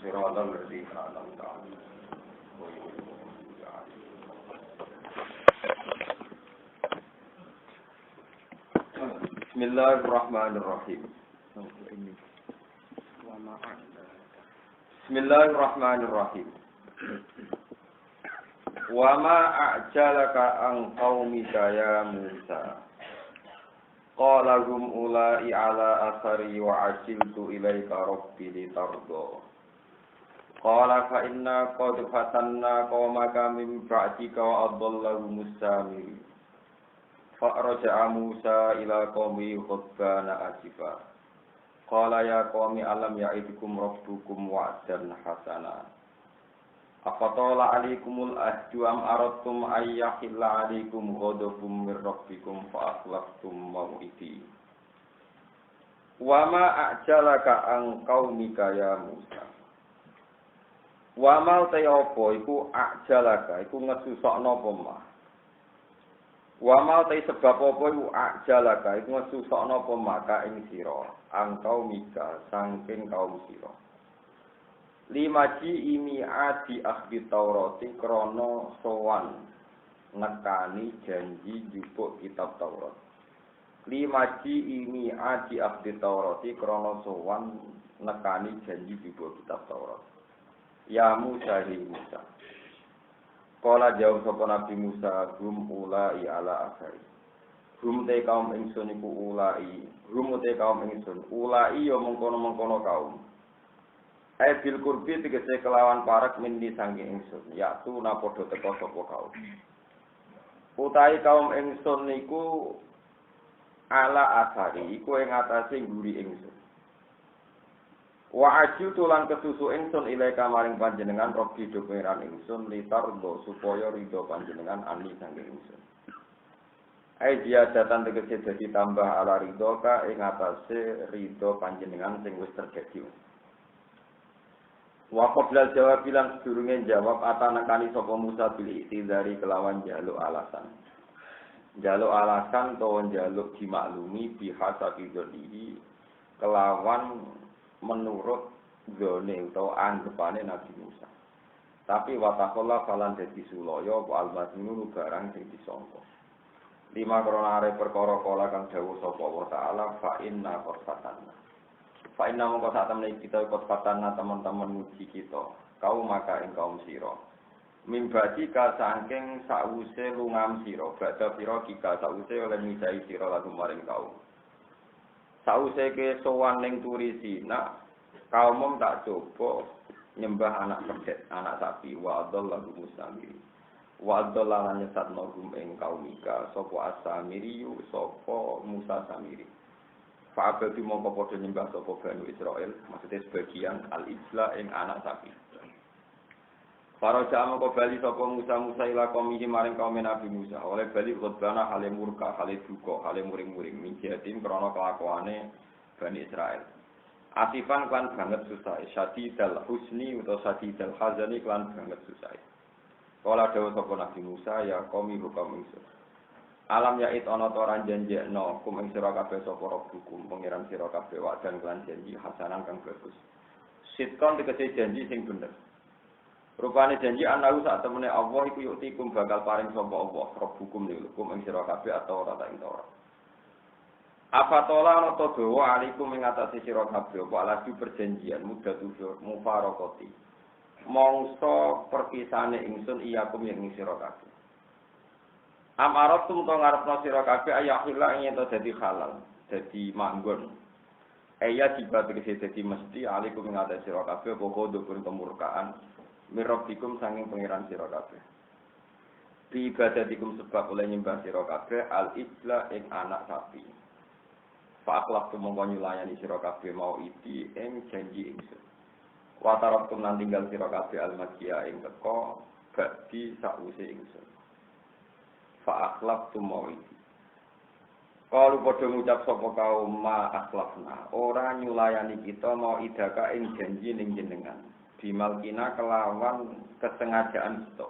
صراط الذين أنعمت عليهم. Bismillahirrahmanirrahim. Bismillahirrahmanirrahim. Wa ma a'jalaka an qaumika ya Musa. Qala hum ulai ala asari wa ajiltu ilaika rabbi litardo. Qala fa inna qad fatanna qaumaka min ba'dika wa adallahu mustamiri. Fa raja'a Musa ila qaumi khutbana asifa. Qala ya qaumi alam ya'idukum rabbukum wa'dan hasana. Afatola alaikumul ahdu am aradtum ayyahilla alaikum ghadabum mir rabbikum fa akhlaftum maw'idi. Wa ma a'jalaka an qaumika ya Musa. Wa ma ta apa iku a'jalaka iku ngesusokno apa mah. Wa ma ta sebab apa iku a'jalaka iku ngesusokno apa maka ing sira an qaumika saking kaum sira. Limaji imi adi akhdi Taurati krono sowan nekani janji jupuk kitab Taurat. Limaji imi adi akhdi Taurati krono sowan nekani janji jupuk kitab Taurat. Ya Musa hi Musa. Kala jawab sapa Nabi Musa hum ulai ala asari. Hum te kaum ingsun iku ulai. Hum te kaum ingsun ulai ya mengkono-mengkono kaum. Bil kurbi tegese kelawan parek mindi sangking ingsun yaktu na padha teka sapa kaum. Utahe kaum ingsun niku ala asari iku ing atase ngguri ingsun. Wa ajil tulan kesusu ingsun ilaika maring panjenengan robi do pangeran ingsun litardo supaya ridho panjenengan ani sangking ingsun. Dia datan tegese dadi tambah ala ridho ka ing atase ridho panjenengan sing wis terjadi. Wa qabla jawab bilang sedurunge jawab atanakani sapa Musa bil dari kelawan jaluk alasan. Jaluk alasan utawa jaluk dimaklumi bihasa kidhi kelawan menurut zone utawa anggapane Nabi Musa. Tapi watakola falan dadi sulaya apa almasnun barang sing disangka. 5 krana are perkara kala kang dawuh sapa Allah taala fa inna qurfatan. Fa inna mongko sak temene kita kotpatan teman-teman muji kita kaum maka ing kaum sira mimbati ka saking sawuse lungam sira badha sira kika sawuse oleh misai sira lagu maring kaum sawuse ke sowan ning turi sina kaum tak coba nyembah anak pedet anak sapi wa adallahu mustamiri wa adallahu nyesatno gum ing kaum ika sapa asamiri sapa Musa samiri. Fa'abadu mongko padha nyembah sapa Bani Israil, maksudnya sebagian al-ijla ing anak sapi. Faraja mongko bali sapa Musa ila kaum maring kaum Nabi Musa. Oleh bali khotbana hale murka, hale duka, hale muring-muring minjatin krana kelakuane Bani Israil. Asifan kan banget susah, syadidal husni utawa syadidal hazani kan banget susah. Kala dawuh sapa Nabi Musa ya kaum Musa. Alam yait ana ta ora janjekno kum ing sira kabeh sapa rabbukum pangeran sira kabeh wadan kelan janji hasanan kang bagus. Sitkon tegese janji sing bener. Rupane janji anahu sak temene Allah iku yuktikum bakal paring sapa Allah rabbukum kum ing sira kabeh atau ora ta ing ora. Apa tola ana ta dawa alikum ing atase sira kabeh apa laju perjanjian muddatufur mufaraqati. Mongso perpisane ingsun iyakum ing sira kabeh. Amaratum to ngarepno sira kabeh ayahila ing ento dadi halal, dadi manggon. Aya dibagi dadi mesti alikum ing atase sira kabeh pokoke dukun kemurkaan mirabbikum sanging pangeran sira kabeh. Bi ibadatikum sebab oleh nyembah sira kabeh al-ijla ing anak sapi. Fa akhlaq mongko nyulayani sira kabeh mau iki ing janji ingsun. Wa taraktum lan tinggal sira kabeh al-makiya ing teko badi sakwise ingsun. Fa akhlaftu mawidi. Kalau padha ngucap sapa kaum ma akhlafna, ora nyulayani kita mau idaka ing janji ning jenengan. Bimalkina kelawan kesengajaan kita.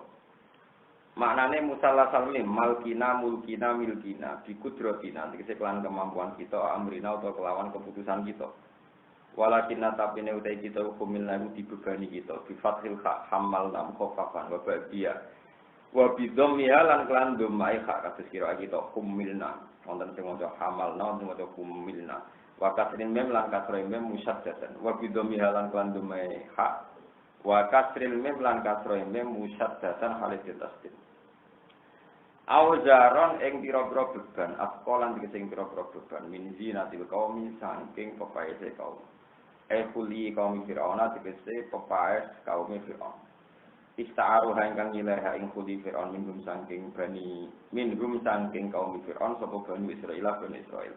Maknane musalah salmi malkina mulkina milkina bikudrotina tegese kelan kemampuan kita amrina atau kelawan keputusan kita. Walakin tapi utai kita hukumil namu dibebani kita bi fathil hak hamal nam khafafan wa babiya wa bidhammiha lan kelan domai hak kados kira kita humilna wonten sing maca hamalna sing maca humilna wa kasrin mem lan kasrin mem musaddatan wa bidhammiha lan kelan domai hak wa kasrin mem lan kasrin mem musaddatan halis tasdid awjaron ing pira-pira beban afkolan sing pira-pira beban min zinatil qaumi saking pepaese kaum kuli kaum Fir'aun tegese pepaes kaum Fir'aun ista'aru ingkang nyileha ing kuli Fir'aun minhum saking kaum Fir'aun sapa bani Israil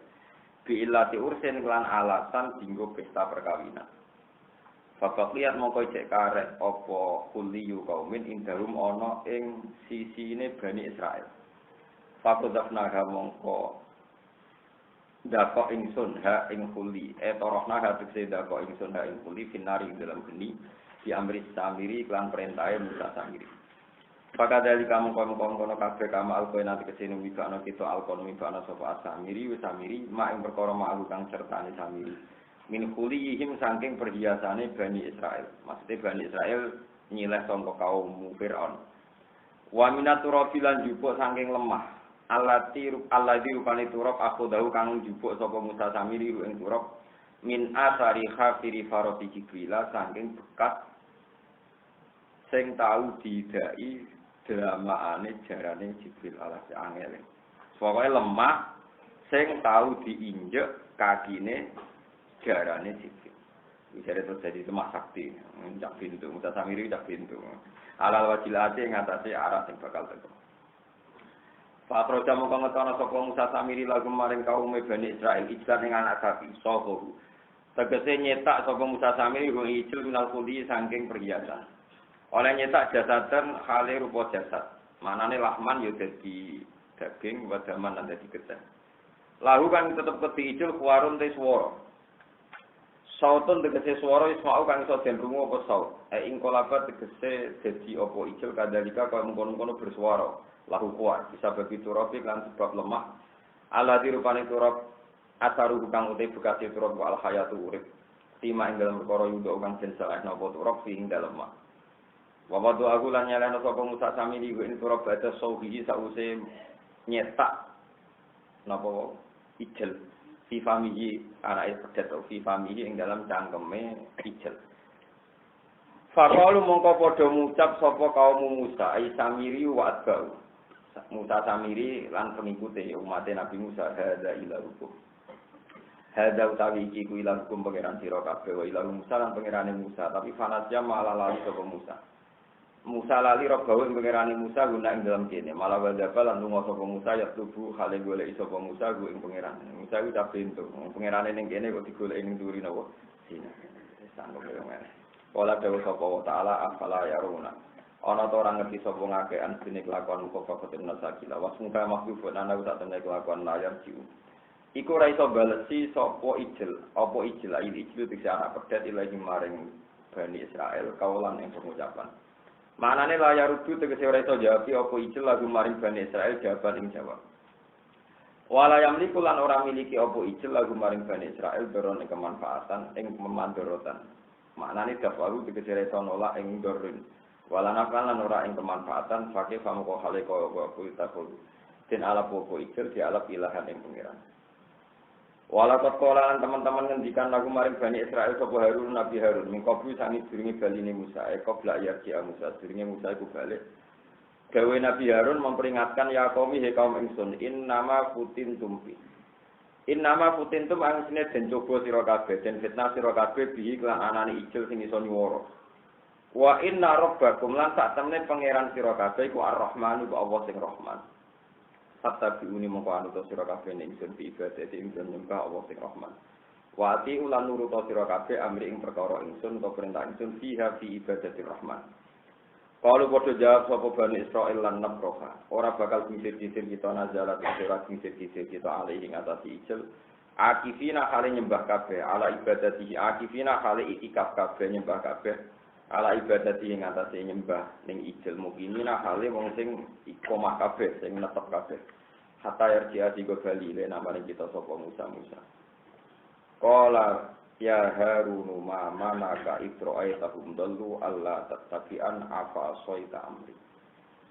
bi illati ursin kelan alasan dinggo pesta perkawinan Faqiyat mongko cek karek apa kuliyu kaumin indahum ana ing sisine bani Israil Faqadafna mongko dako ingsun ha ing kuli torohna tegese dako ingsun ha ing kuli finari dalam geni di amri samiri lan perintahe Musa Samiri. Pakadali kamu kono kabeh kama alkoena tegese nuwibana kita alkono wibana sapa Samiri wis Samiri mak ing perkara ma'alu kang sertane Samiri. Min khulihim saking perhiasane Bani Israil. Maksude Bani Israil nyileh sangka kaum Firaun. Wa minaturafi lan jupuk saking lemah. Alladzi rupane turab aku dahu kang jupuk sapa Musa Samiri ing turab min asari khafiri farati Jibril saking bekas sing tau didai dramaane jarane Jibril alase angel. Pokoke lemah sing tau diinjek kakine jarane Jibril. Bisa terjadi lemah sakti, cak pintu Musa Samiri cak pintu. Alal wajilate ngatasi arah sing bakal teko. Fakroja mongko ngetono sapa Musa Samiri lagu maring kaum Bani Israil ijlan ing anak sapi soho. Tegese nyetak sapa Musa Samiri go ijil minal kuli saking perhiasan. Oleh nyetak jasadan khale rupa jasad. Manane lahman ya dadi daging wadaman lan dadi getih. Lahu kan tetep keti ijil kuwarun te swara. Sautun tegese swara ismau kang iso den rungu apa saut. Ing kolabat tegese dadi apa ijil kadalika kaya mengkono-kono bersuara. Lahu kuat bisa bagi turabik lan sebab lemah ala dirupane turab asaru kang uti bekas turab wal hayatu urip tima ing dalam perkara yuda kang den salah napa turab ing dalem mak wa wadu aku lan nyalano sapa Musa Samiri ing turab bada sauhi sause nyetak napa ijel fi famihi anake pedet fi famihi ing dalam cangkeme ijel Faqalu mongko padha ngucap sapa kaum Musa ai Samiri wa atba'u Musa Samiri lan pengikute umat Nabi Musa hadza ilahukum. Hadza utawi iki ku ilahukum pangeran sira kabeh wa ilahu Musa lan pangerane Musa tapi fanasya malah lali sapa Musa. Musa lali robawe pangerane Musa guna ing dalam kene malah wajaba lan lunga sapa Musa ya tubuh hale golek sapa Musa ku ing pangeran. Musa ku tak pintu pangerane ning kene kok digoleki ning duri napa sini. Sanggo kaya ngene. Wala dawuh sapa wa taala afala yaruna. Ana ta ora ngerti sapa ngakean dene kelakuan kok ketem nasakila was muka mahfufun ana tak tenek kelakuan layar jiu iku ora iso balesi sapa ijil apa ijil ijil dikse anak pedet ilahi maring Bani Israil kaulan ing pengucapan manane layar rudu tegese ora iso jawab apa ijil lagu maring Bani Israil jawaban ing jawab wala yamliku lan ora miliki apa ijil lagu maring Bani Israil doron ing kemanfaatan ing memandorotan manane dafaru tegese ora iso nolak ing dorin Walana lan ora ing kemanfaatan fakih famuko hale kaya kulita kul. Den ala popo ijil di alap ilahan ing pengiran. Walakot kolaan teman-teman ngendikan lagu maring Bani Israil sapa Harun Nabi Harun mingkobu sangi durunge baline Musa qabla yarji Musa durunge Musa iku balik. Gawe Nabi Harun memperingatkan ya qaumi he kaum ingsun innama futintum angsine den coba sira kabeh den fitnah sira kabeh bihi lan anane ijil sing iso nyuwara. Wa inna rabbakum lan sak temne pangeran sira kabeh iku Ar-Rahmanu wa Allah sing Rahman. Hatta biuni mongko anut sira kabeh ning ingsun ibadah ingsun nyembah Allah sing Rahman. Wa ati ulan nurut sira kabeh amri ing perkara ingsun utawa perintah ingsun fiha fi ibadatir Rahman. Kalau padha jawab sapa Bani Israil lan nabroha, ora bakal kisir-kisir kita nazalat ora kisir-kisir kita alih ing atase ijil. Akifina kale nyembah kabeh ala ibadati akifina kale ikaf kabeh nyembah kabeh. Ala ibadati ing atase nyembah ning ijil mukminina hale wong sing ikomah kabeh sing netep kabeh hatta yarji ati go bali le namane kita sapa Musa. Kala Ya Harunu ma manaka itra'aitahum dallu alla tattabi'an afa soita amri.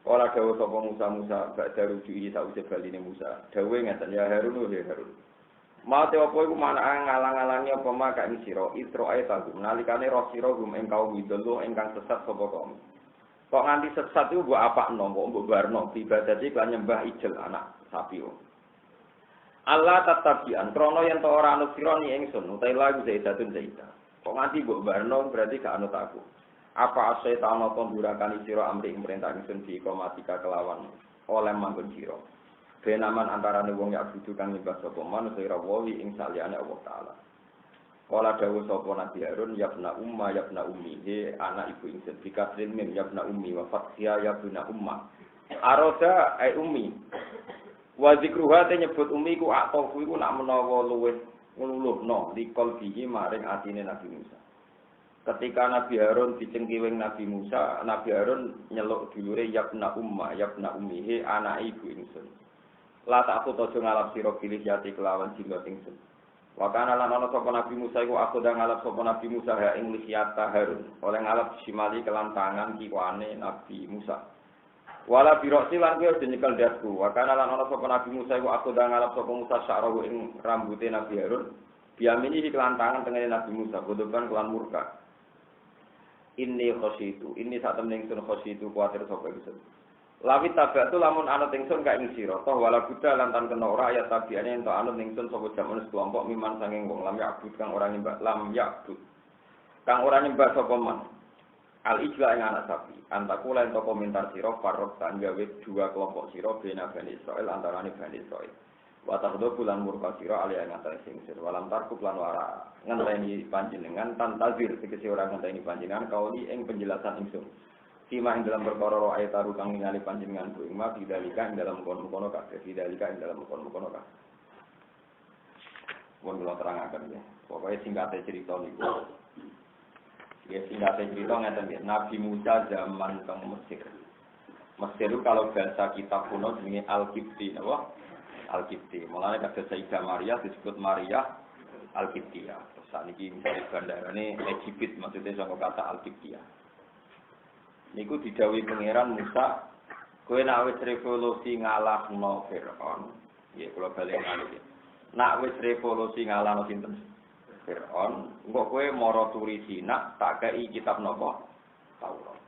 Kala dawuh sapa Musa ba'da rujuki sause baline Musa. Dawuhe ngeten ya Harun ya Harun. Mate apa iku manake ngalang-alangi apa maka ing sira itra'aitahum nalikane roh sira gum ing kaum dallu ingkang sesat sapa kaum. Kok nganti sesat iku mbok apakno mbok barno ibadati kan nyembah ijel anak sapi. Allah tatabian krana yen to ora anut sira ni ingsun utahe lagu zaidatun zaidah. Kok nganti mbok barno berarti gak anut aku. Apa asyaitan ana kondurakan sira amri ing perintah ingsun di komatika kelawan oleh manggon sira. Benaman antarane wong yak kudu kang nyembah sapa manungsa ira wawi ing saliyane Allah taala. Kala dawuh sapa Nabi Harun yabna umma yabna ummi he anak ibu ingsun dikasrin min yabna ummi wa fathia yabna umma. Aroda ai ummi. Wa zikruha te nyebut ummi ku atofu iku nak menawa luwih ngluluhno likol bihi maring atine Nabi Musa. Ketika Nabi Harun dicengkiwing Nabi Musa, Nabi Harun nyeluk dulure yabna umma yabna ummi he anak ibu ingsun. La tak aku tojo ngalap sira pilih yati kelawan jilbab ingsun. Wa kana lan ana sapa Nabi Musa iku aku dah ngalap sapa Nabi Musa ha ing lihiyata Harun. Oleh ngalap simali kelan tangan kiwane Nabi Musa. Wala biroksi lan kuwi nyekel dasku. Wa kana lan ana sapa Nabi Musa iku aku dah ngalap sapa Musa sya'rahu ing rambuté Nabi Harun. Biamini kelan tangan tengene Nabi Musa godokan kelan murka. Inni khosyitu, ini saat temen ingsun khosyitu kuatir sapa ingsun. Lawi tabak tu lamun anut ingsun ka ing sira, toh wala buddha lantan kena ora ayat tabiane ento anut ingsun sapa jaman kelompok miman sanging wong lam ya'bud kang ora nyembah lam ya'bud. Kang ora nyembah sapa man. Al ijla ing anak sapi. Antaku lan to komentar sira farok tan gawe dua kelompok sira bena Bani Israil antarane Bani Israil. Wa tahdhu bulan murka sira ali ing antara sing sir walam tarkub lan wara ngenteni panjenengan tantazir tegese ora ngenteni panjenengan kauli ing penjelasan ingsun sima ing dalam perkara ayat taru kang ningali panjenengan ku ing ma bidalika ing dalam kono-kono kabeh bidalika ing dalam kono-kono kabeh mun kula terangaken ya pokoke singkate cerita niku ya singkate cerita ngeten ya Nabi Musa zaman teng Mesir itu kalau bahasa kitab kuno jenenge Al-Qibti napa Al-Qibti. Mulane kados Sayyidah Maria disebut Maria Al-Qibtiyah. Terus sakniki misalnya bandarane Egypt maksudnya saka kata Al-Qibtiyah. Niku didhawuhi pangeran Musa, kowe nek wis revolusi ngalahno Firaun, nggih kula bali ngalih. Nek wis revolusi ngalahno sinten? Firaun, engko kowe mara turi Sina tak kei kitab napa? Taurat.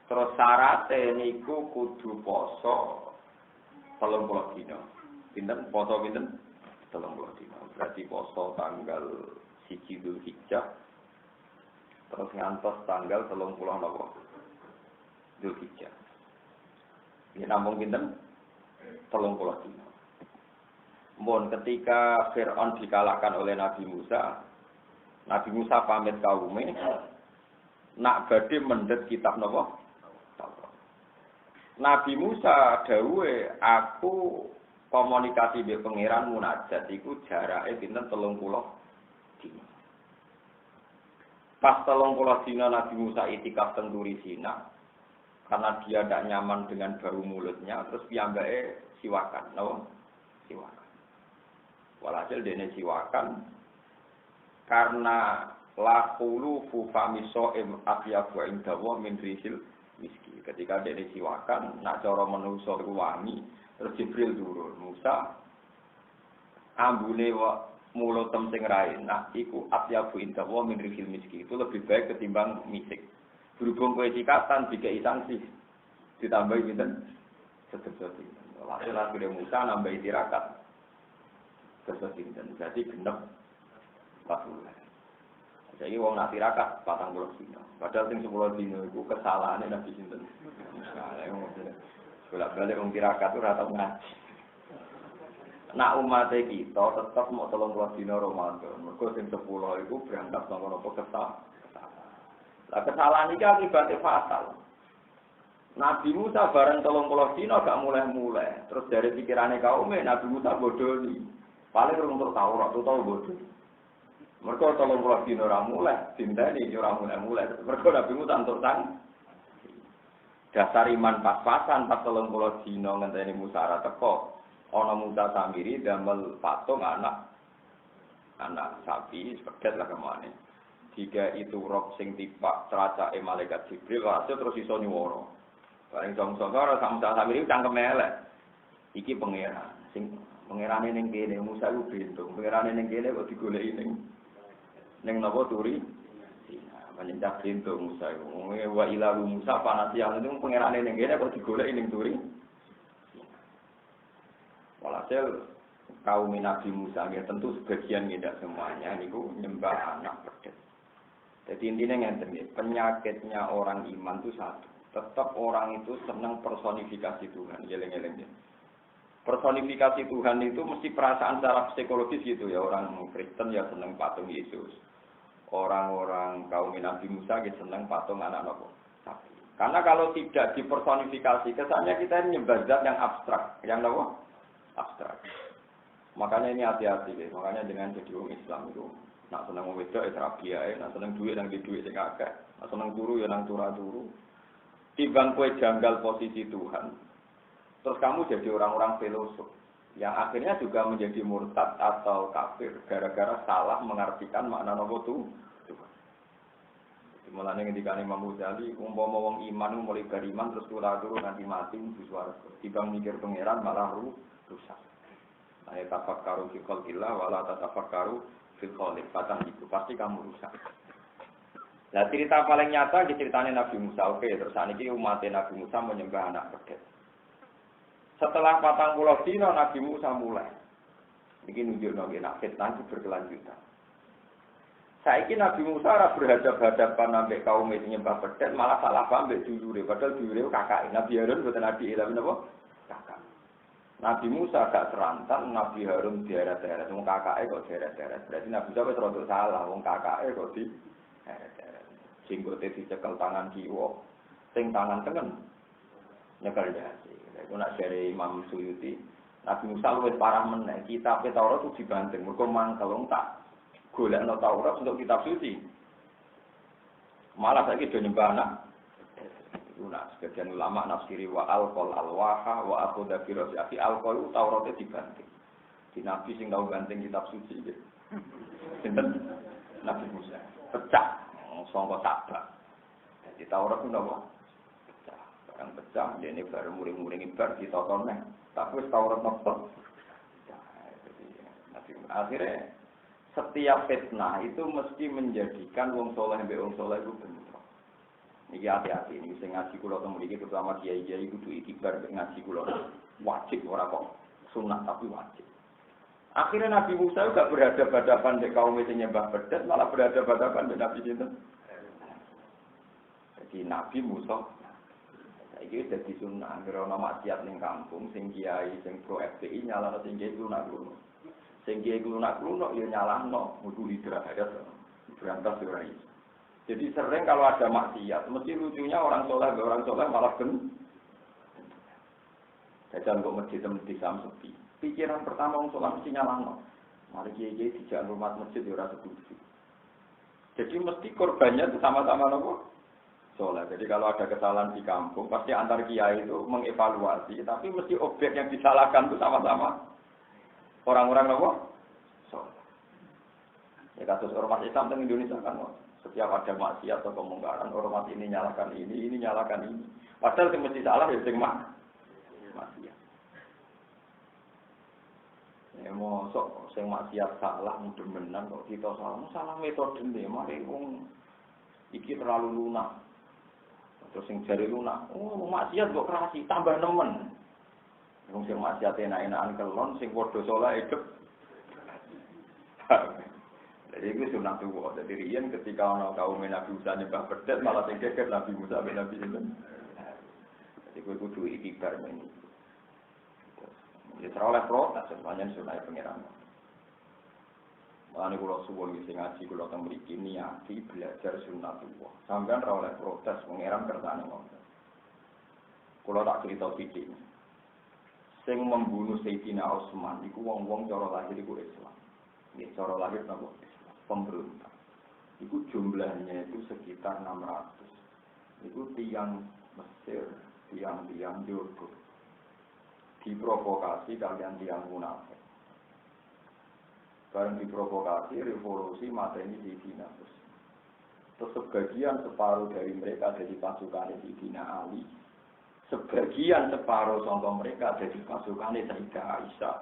Terus syaratnya niku kudu poso 30 dina. Pinten poso pinten? 30 dina. Berarti poso tanggal 1 Dzulhijjah. Terus ngantos tanggal 30 napa? Dzulhijjah. Ini namung pinten? 30 dina. Mun ketika Firaun dikalahkan oleh Nabi Musa pamit kaume nak badhe mendhet kitab napa? Nabi Musa dawuhe aku komunikasi mbek pangeran munajat iku jarake pinten 30 dina. Pas 30 dina Nabi Musa itikaf teng Turi Sina karena dia tidak nyaman dengan bau mulutnya terus piyambake siwakan, napa? Siwakan. Walhasil dene siwakan karena la qulu fu famisoim afyafu indawa min risil miski. Ketika dia siwakan, nak cara menungso iku wangi, terus Jibril turun. Musa ambune mulut sing rae, nah iku atyabu indawa min rihil miski. Itu lebih baik ketimbang misik. Berhubung kowe sikatan dikai sanksi ditambahi pinten? Sedep-sedep. Hasil akhirnya Musa nambahi tirakat. Sedep-sedep. Jadi genep 40. Jadi wong nak tirakat 40 dina. Padahal sing 10 dina iku kesalahane Nabi sinten. Bolak-balik wong tirakat ora tau ngaji. Nak umat kita tetep mau 30 dina Ramadan. Mergo sing 10 iku berangkat saka napa kesalahan. Lah kesalahan iki akibatnya fatal. Nabi Musa bareng 30 dina gak mulai-mulai. Terus dari pikirane kaume Nabi Musa bodoni. Paling untuk Taurat utawa bodoni. Mereka 30 dina ora mulai, dinteni ora mulai-mulai. Mereka Nabi Musa entuk tang. Dasar iman pas-pasan pas 30 dina ngenteni Musa ra teko. Ana Musa Samiri damel patung anak anak sapi, pedet lah kemana. Jika itu roh sing tipak teracake malaikat Jibril, hasil terus iso nyuwara. Bareng song-song sama ini cangkem elek. Iki pangeran, sing pangerane ning kene Musa ku bintung, pangerane ning kene kok digoleki ning napa turi? Menyedak bintung Musa iku. Wa ila Musa panasian itu pangerane ning kene kok digoleki ning turi? Walhasil kaum Nabi Musa ya tentu sebagian tidak semuanya niku nyembah anak pedet. Jadi intinya ngenten nggih, penyakitnya orang iman itu satu. Tetap orang itu senang personifikasi Tuhan, geleng-geleng. Personifikasi Tuhan itu mesti perasaan secara psikologis gitu ya. Orang Kristen ya senang patung Yesus. Orang-orang kaum Nabi Musa ya senang patung anak sapi. Karena kalau tidak dipersonifikasi, kesannya kita nyembah zat yang abstrak, yang apa? Abstrak. Makanya ini hati-hati, guys. Makanya dengan jadi orang Islam itu, nak seneng wong wedok ya terapi ya, nak seneng duit nang di duit sing akeh, nak seneng turu ya nang turu. Timbang kowe janggal posisi Tuhan. Terus kamu jadi orang-orang filosof yang akhirnya juga menjadi murtad atau kafir gara-gara salah mengartikan makna napa Tuhan. Mulane ngendikane Imam Ghazali, umpama wong iman mulai beriman terus turu nganti mati mlebu swarga. Timbang mikir pangeran malah rusak. Ayat tafakkaru fi khalqillah wa la tatafakkaru fil khaliq. Patah itu pasti kamu rusak. Nah, cerita paling nyata di ceritanya Nabi Musa. Oke, terus saniki umat Nabi Musa menyembah anak pedet. Setelah 40 dina Nabi Musa mulai. Iki nunjukno nek fitnah itu berkelanjutan. Saiki Nabi Musa ora berhadapan-hadapan ambek kaum sing nyembah pedet, malah salah paham mbek dulure. Padahal dulure kakake. Nabi Harun boten adike, tapi napa? Kakak. Nabi Musa gak serantan, Nabi Harun deret-deret, wong kakake kok deret-deret. Berarti Nabi Musa wis rada salah, wong kakake kok di deret-deret. Jenggote dicekel tangan kiwa, sing tangan tengen nyekel dasi. Iku nak jare Imam Suyuti, Nabi Musa luwih parah meneh, kitab Taurat itu dibanting, mergo mangkel wong tak golekno Taurat untuk kitab suci. Malah saiki do nyembah anak. Nah, sebagian ulama nafsiri wa alqol alwaha wa akhudha fi rasiati alqol Tauratnya dibanting. Di Nabi sing tau banting kitab suci gitu. Sinten Nabi Musa pecah sangka sabak. Di Taurat itu napa? Pecah. Barang pecah dene baru muring-muring ibar ditotone. Tapi wis Taurat napa? Akhirnya setiap fitnah itu mesti menjadikan wong saleh mbek wong saleh itu bentrok. Niki hati-hati ini sing ngaji kula teng mriki terutama kiai-kiai kudu ikhtiar ngaji kula. Wajib ora kok sunat tapi wajib. Akhirnya Nabi Musa juga berhadapan-hadapan dengan kaum yang nyembah pedet, malah berhadapan-hadapan dengan Nabi sinten. Jadi Nabi Musa iki dadi sunah ngrono maksiat ning kampung sing kiai sing pro FPI nyalahno sing kiai lunak-lunak. Sing kiai lunak-lunak ya nyalahno mutu hidra hayat berantas ora iso. Jadi sering kalau ada maksiat, mesti lucunya orang soleh malah ben. Jajan kok masjid sam sepi. Pikiran pertama orang soleh mesti nyalahno. Mari kiai dijak rumah masjid ya ora setuju. Jadi mesti korbannya itu sama-sama nopo soleh. Jadi kalau ada kesalahan di kampung, pasti antar kiai itu mengevaluasi, tapi mesti objek yang disalahkan itu sama-sama orang-orang nopo soleh. Ya kasus ormas Islam di Indonesia kan. Setiap ada maksiat atau kemungkaran, ormas ini nyalakan ini nyalakan ini. Padahal yang mesti salah ya sing maksiat. Ya mosok sing maksiat salah mudah-mudahan kok kita salah metode nih, mari wong iki terlalu lunak. Terus sing jare lunak, maksiat kok kerasi tambah nemen. Wong sing maksiat enak-enakan kelon sing padha saleh hidup. Jadi itu sunah tuwa. Jadi riyen ketika ana kaum Nabi Musa nyembah pedet malah sing geger Nabi Musa ben Nabi sinten. Jadi kuwi kudu ikhtiar men. Ya oleh protes semuanya sunah pengiran. Mulane kula suwun sing ngaji kula teng mriki niati belajar sunah tuwa. Sampeyan ora oleh protes pengiran kersane ngoten. Kula tak cerita sithik. Sing membunuh Sayyidina Utsman iku wong-wong cara lahir iku Islam. Nggih cara lahir napa? Pemberontak. Itu jumlahnya itu sekitar 600. Itu tiang Mesir, tiang-tiang Jordan. Diprovokasi kalian tiang munafik. Bareng diprovokasi, revolusi, mateni Sayyidina Husain. Terus sebagian separuh dari mereka jadi pasukan Sayyidina Ali. Sebagian separuh contoh mereka jadi pasukan Sayyidah Aisyah.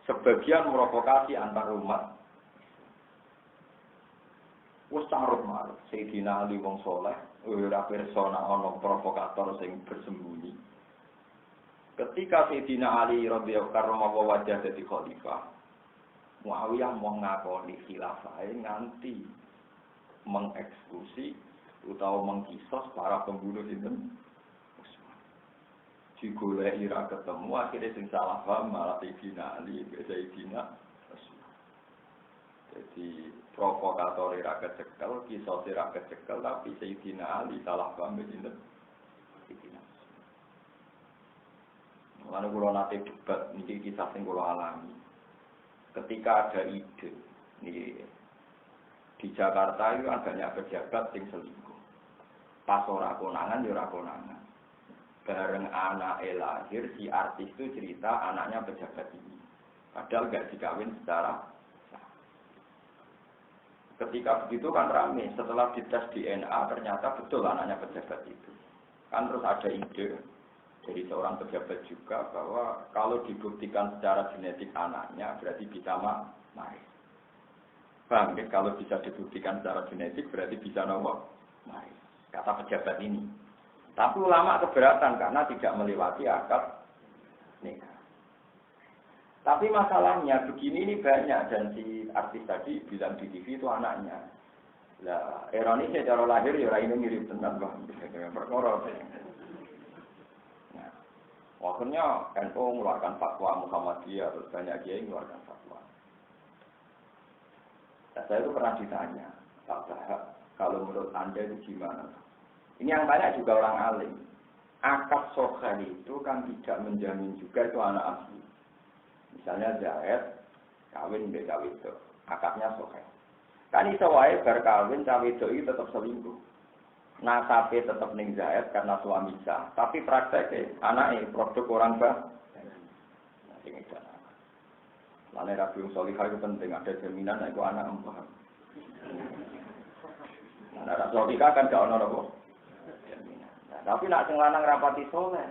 Sebagian merokokasi antar umat. Wes marut-marut Sayyidina Ali wong saleh, ora persona ana provokator sing bersembunyi. Ketika Sayyidina Ali radhiyallahu anhu wajah dadi khalifah, Muawiyah mau ngakoni khilafah nganti mengeksekusi utawa mengkisos para pembunuh sinten Utsman. Digoleki ra ketemu akhirnya sing salah paham malah Sayyidina Ali, Sayyidina Utsman. Jadi provokator ra kecekel, kisos ra kecekel tapi Sayyidina Ali salah paham sinten Sayyidina Utsman. Lalu kula nate debat niki kisah sing kula alami. Ketika ada ide, di Jakarta itu banyak pejabat yang selingkuh. Pas ora konangan, ya ora konangan. Bareng anaknya lahir, si artis itu cerita anaknya pejabat ini. Padahal nggak dikawin secara sah. Ketika begitu kan rame, setelah dites DNA ternyata betul anaknya pejabat itu. Kan terus ada ide dari seorang pejabat juga bahwa kalau dibuktikan secara genetik anaknya berarti bisa maris. Paham ya? Kalau bisa dibuktikan secara genetik berarti bisa maris. Kata pejabat ini. Tapi ulama keberatan karena tidak melewati akad nikah. Tapi masalahnya begini ini banyak dan si artis tadi bilang di TV itu anaknya. Lah, ironisnya cara lahir ya ini mirip tenan Bang. Perkara. Akhirnya NU mengeluarkan fatwa Muhammadiyah, terus banyak kiai mengeluarkan fatwa. Nah, saya itu pernah ditanya, Pak Bahak, kalau menurut Anda itu gimana? Ini yang tanya juga orang alim. Akad sokhah itu kan tidak menjamin juga itu anak asli. Misalnya Zaid kawin mbek cawe itu, akadnya sokhah. Kan iso wae bar kawin cawe itu tetap selingkuh. Nasabe tetap ning Zaid karena suami sah, tapi prakteknya anaknya produk orang bah. Nah, sing itu. Lalu Rabi Solihah itu penting, ada jaminan itu anak empah. Nah, Rabi Solihah kan gak ada apa? Jaminan. Nah, tapi nak sing lanang rapati soleh,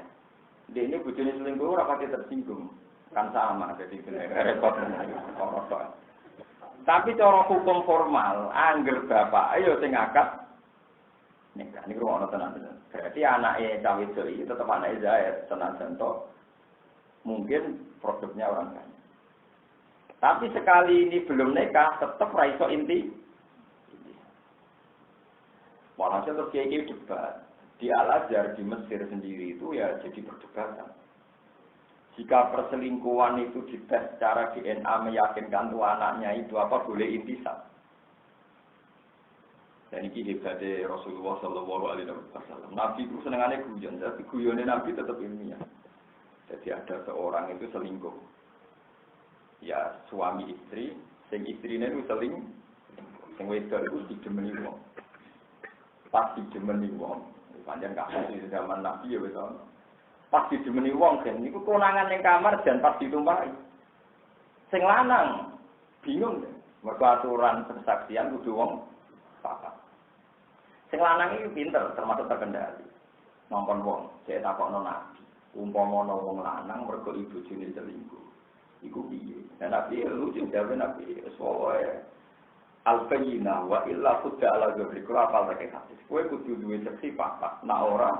dia ini bujuni selingkuh rapati tersinggung, kan sama, jadi repot. Tapi cara hukum formal, angger bapak, ayo sing akad. Ini rumah tenan-tenan. Berarti anaknya cawe itu tetap anaknya Zaid, tenan contoh. Mungkin produknya orang kaya. Tapi sekali ini belum nikah, tetap raiso inti. Walhasil terus kiai debat. Di Al-Azhar di Mesir sendiri itu ya jadi perdebatan. Jika perselingkuhan itu dites secara DNA meyakinkan tuh anaknya itu apa boleh intisab. Dan ini hebatnya Rasulullah Shallallahu Alaihi Wasallam. Nabi itu senengannya guyon, tapi guyonnya Nabi tetap ilmiah. Jadi ada seorang itu selingkuh. Ya suami istri, sing istrinya itu selingkuh, sing wedok itu dijemeni wong. Pas dijemeni wong, panjang kasus di zaman Nabi ya betul. Pas dijemeni wong kan, itu konangan yang kamar dan pas ditumpahi. Sing lanang bingung deh. Mergo aturan persaksian kudu wong papat. Sing lanang iki pinter termasuk terkendali. Ngongkon wong, saya takokno Nabi. Umpama ana wong lanang mergo ibu jine selingkuh. Iku piye? Dan Nabi lucu jawab Nabi, "Soale al-bayyinah wa illa khudda ala dzikri." Kula apal tak hadis. Kowe kudu duwe saksi papat. Nek ora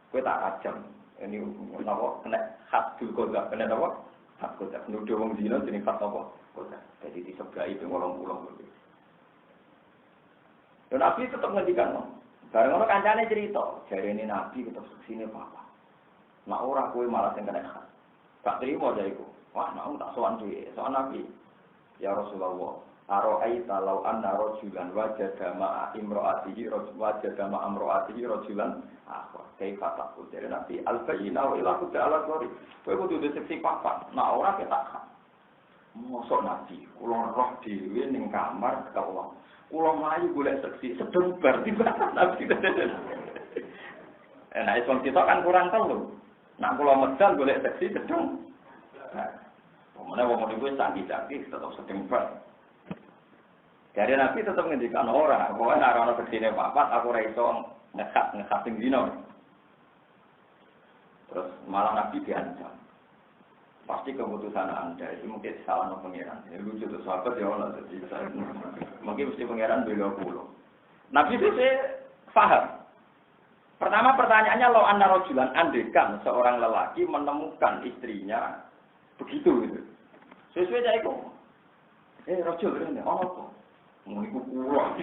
kowe tak ajam. Ini napa kena hadul qadha, kena napa? Hak qadha. Nuduh wong dina jeneng hak apa? Qadha. Jadi disegai ping 80. Dan Nabi tetap ngendikan, bareng orang kancane cerita, jari ini Nabi tetap seksine papa. Nak ora kowe malah sing kena hak. Gak terima jariku. Wah, nak tak sowan duwe, sowan Nabi. Ya Rasulullah, ara'aita law anna rajulan wajada ma'a imra'atihi wajada ma'a imra'atihi rajulan akhar. Kaifa taqul jari Nabi al-bayyina wa ila qad ala qari. Kowe kudu seksi papa. Nak ora ketak hak. Mosok Nabi, kula roh dhewe ning kamar kawula. Kula mlayu golek seksi sedeng bar tiba Nabi. Nek wong kita kan kurang telu. Nak kula medal golek seksi sedeng. Mana wong niku canggih-canggih tetap sedeng banget. Dari Nabi tetap ngendikan orang, pokoknya nek ana gedine papat aku ora iso ngekat sing dino. Terus malah Nabi diancam. Pasti keputusan Anda itu mungkin salah no pangeran. Ini lucu tuh sahabat ya Allah. Mungkin mesti pangeran bela pulau. Nabi itu paham. Pertama pertanyaannya lo anna rojulan andekan seorang lelaki menemukan istrinya begitu gitu. Sesuai cah iku. Rojul ini apa? Mau ikut pulau.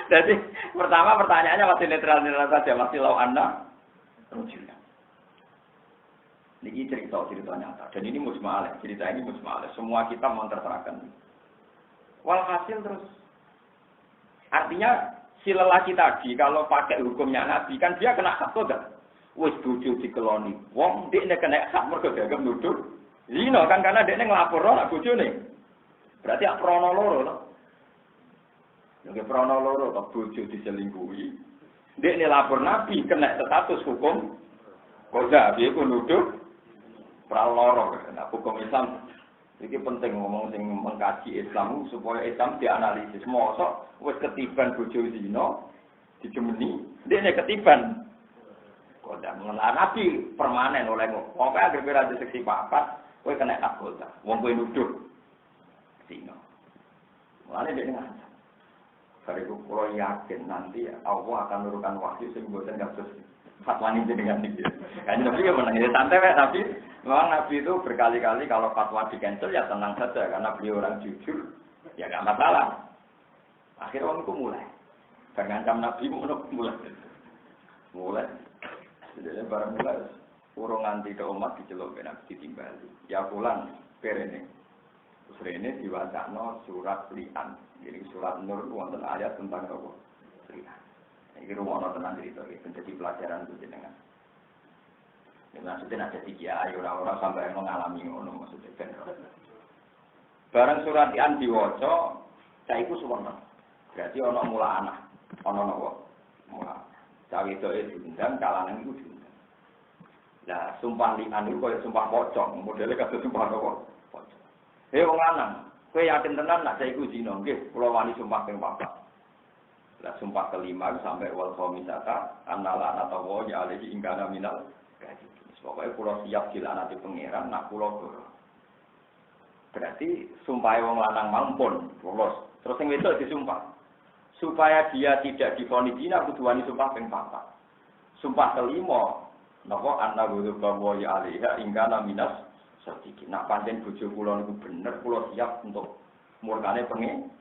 Jadi pertama pertanyaannya masih netral saja, masih lo anna rojulan. Ini cerita nyata. Dan ini musma'aleh. Cerita ini musma'aleh. Semua kita menterterakan. Walhasil terus. Artinya si lelaki tadi kalau pakai hukumnya Nabi kan dia kena hak kan. Wis bojo dikeloni. Wong dekne kena hak mergo dianggap nuduh. Zina kan karena dekne nglapor ora bojone. Berarti hak prono loro to. Nek prono loro to bojo diselingkuhi. Dekne lapor Nabi kena status hukum. Koda piye ku nuduh praloro. Nah, hukum Islam iki penting ngomong sing mengkaji Islam supaya Islam dianalisis. Mosok wis ketiban bojo zina dijemeni, dekne ketiban. Kok ndak mengenal Nabi permanen oleh ngono. Pokoke anggere ora seksi papat, kowe kena hak kota. Wong kowe nuduh zina. Mulane dekne ngancam. Kariku kula yakin nanti Allah akan menurunkan wahyu sing mboten kados fatwa ini dengan tinggi. Kan Nabi ya menang, santai ya Nabi. Memang Nabi itu berkali-kali kalau fatwa di cancel ya tenang saja karena beliau orang jujur, ya nggak masalah. Akhirnya orang itu mulai, mengancam Nabi mulai. Jadi barang mulai, urung anti ke umat dicelok Nabi ditimbali. Ya pulang perene. Terus ini diwacana surat li'an. Jadi surat Nur wonten ayat tentang apa? Li'an. Ini rumah tenan cerita, menjadi pelajaran itu jenengan. Maksudnya ada tiga ayo orang-orang sampai mengalami ngono maksudnya kan. Barang surat An diwaca, caiku suwarna. Berarti ana mula anak, ana napa? Mula. Cawe itu diundang, kalangan itu diundang. Lah sumpah li'an itu kaya sumpah pocong, modelnya kaya sumpah napa? Pocong. Wong lanang, kowe yakin tenan nek caiku zina nggih, kula wani sumpah ping 4. Lah sumpah kelima sampai wal khamisata annala anatawa ya alaihi ingkana minal gaji. Pokoknya pulau siap dilanati pangeran, nak pulau doro. Berarti sumpah wong lanang mampun, lolos. Terus yang itu disumpah. Supaya dia tidak divonis zina, kudu wani sumpah ping 4. Sumpah kelima, napa anna wa ya alaiha ingkana minas sedikit. Nak pancen bojo kula niku bener, kula siap untuk murkane pangeran.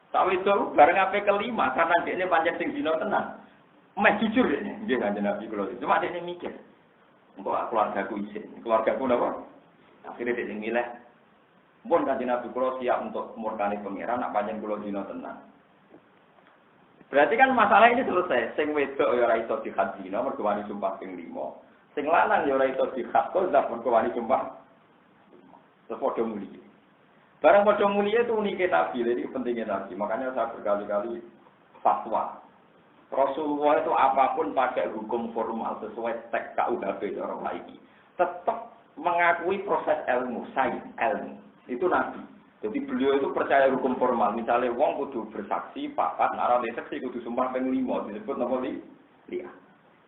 Tapi itu bareng apa kelima karena dia ini pancen sing zina tenan. Meh jujur ini, nggih kanjeng Nabi kula. Cuma dia ini mikir. Engko keluargaku izin, keluargaku napa? Akhirnya dia milih. Pun kanjeng Nabi kula siap untuk murkane pangeran, nak pancen kula zina tenan. Berarti kan masalah ini selesai. Sing wedok ya ora iso dihad zina mergo wani sumpah ping 5. Sing lanang ya ora iso dihad qadzaf mergo wani sumpah. Sepodo muli. Barang padha mulia itu uniknya Nabi, jadi pentingnya Nabi. Makanya saya berkali-kali fatwa. Rasulullah itu apapun pakai hukum formal sesuai teks KUHP orang lain. Tetap mengakui proses ilmu, sains, ilmu. Itu Nabi. Jadi beliau itu percaya hukum formal. Misalnya wong kudu bersaksi, papat, narane saksi kudu sumpah ping 5 disebut napa liya.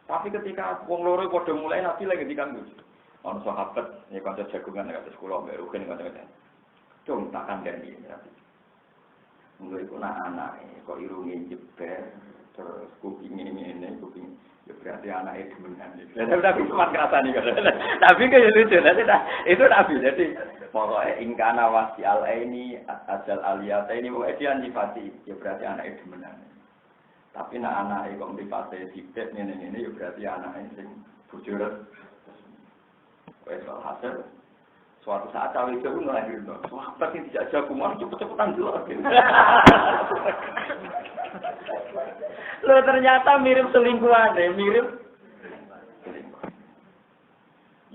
Tapi ketika wong loro padha mulai Nabi lagi dikandung. Ono sahabat ya kanca jagungan kata sekolah mbek rugen kanca-kanca. Cung tak kandhani Nabi. Mulai kuna anak kok irunge jeber terus kuping ini kuping ya berarti anaknya demenan. Tapi cuma kerasani kan. Tapi kayak lucu itu Nabi. Jadi pokoknya ingkana wasi al ini ajal aliyata ini pokoknya dia nyifati ya berarti anaknya demenan. Tapi nak anaknya kok nyifati sibet ini ya berarti anaknya sing bujur. Wes hasil suatu saat cawe itu pun lahir dong. Wah, pasti tidak jagungan cepet-cepetan dulu. Loh ternyata mirip selingkuhan deh, mirip selingkuhan.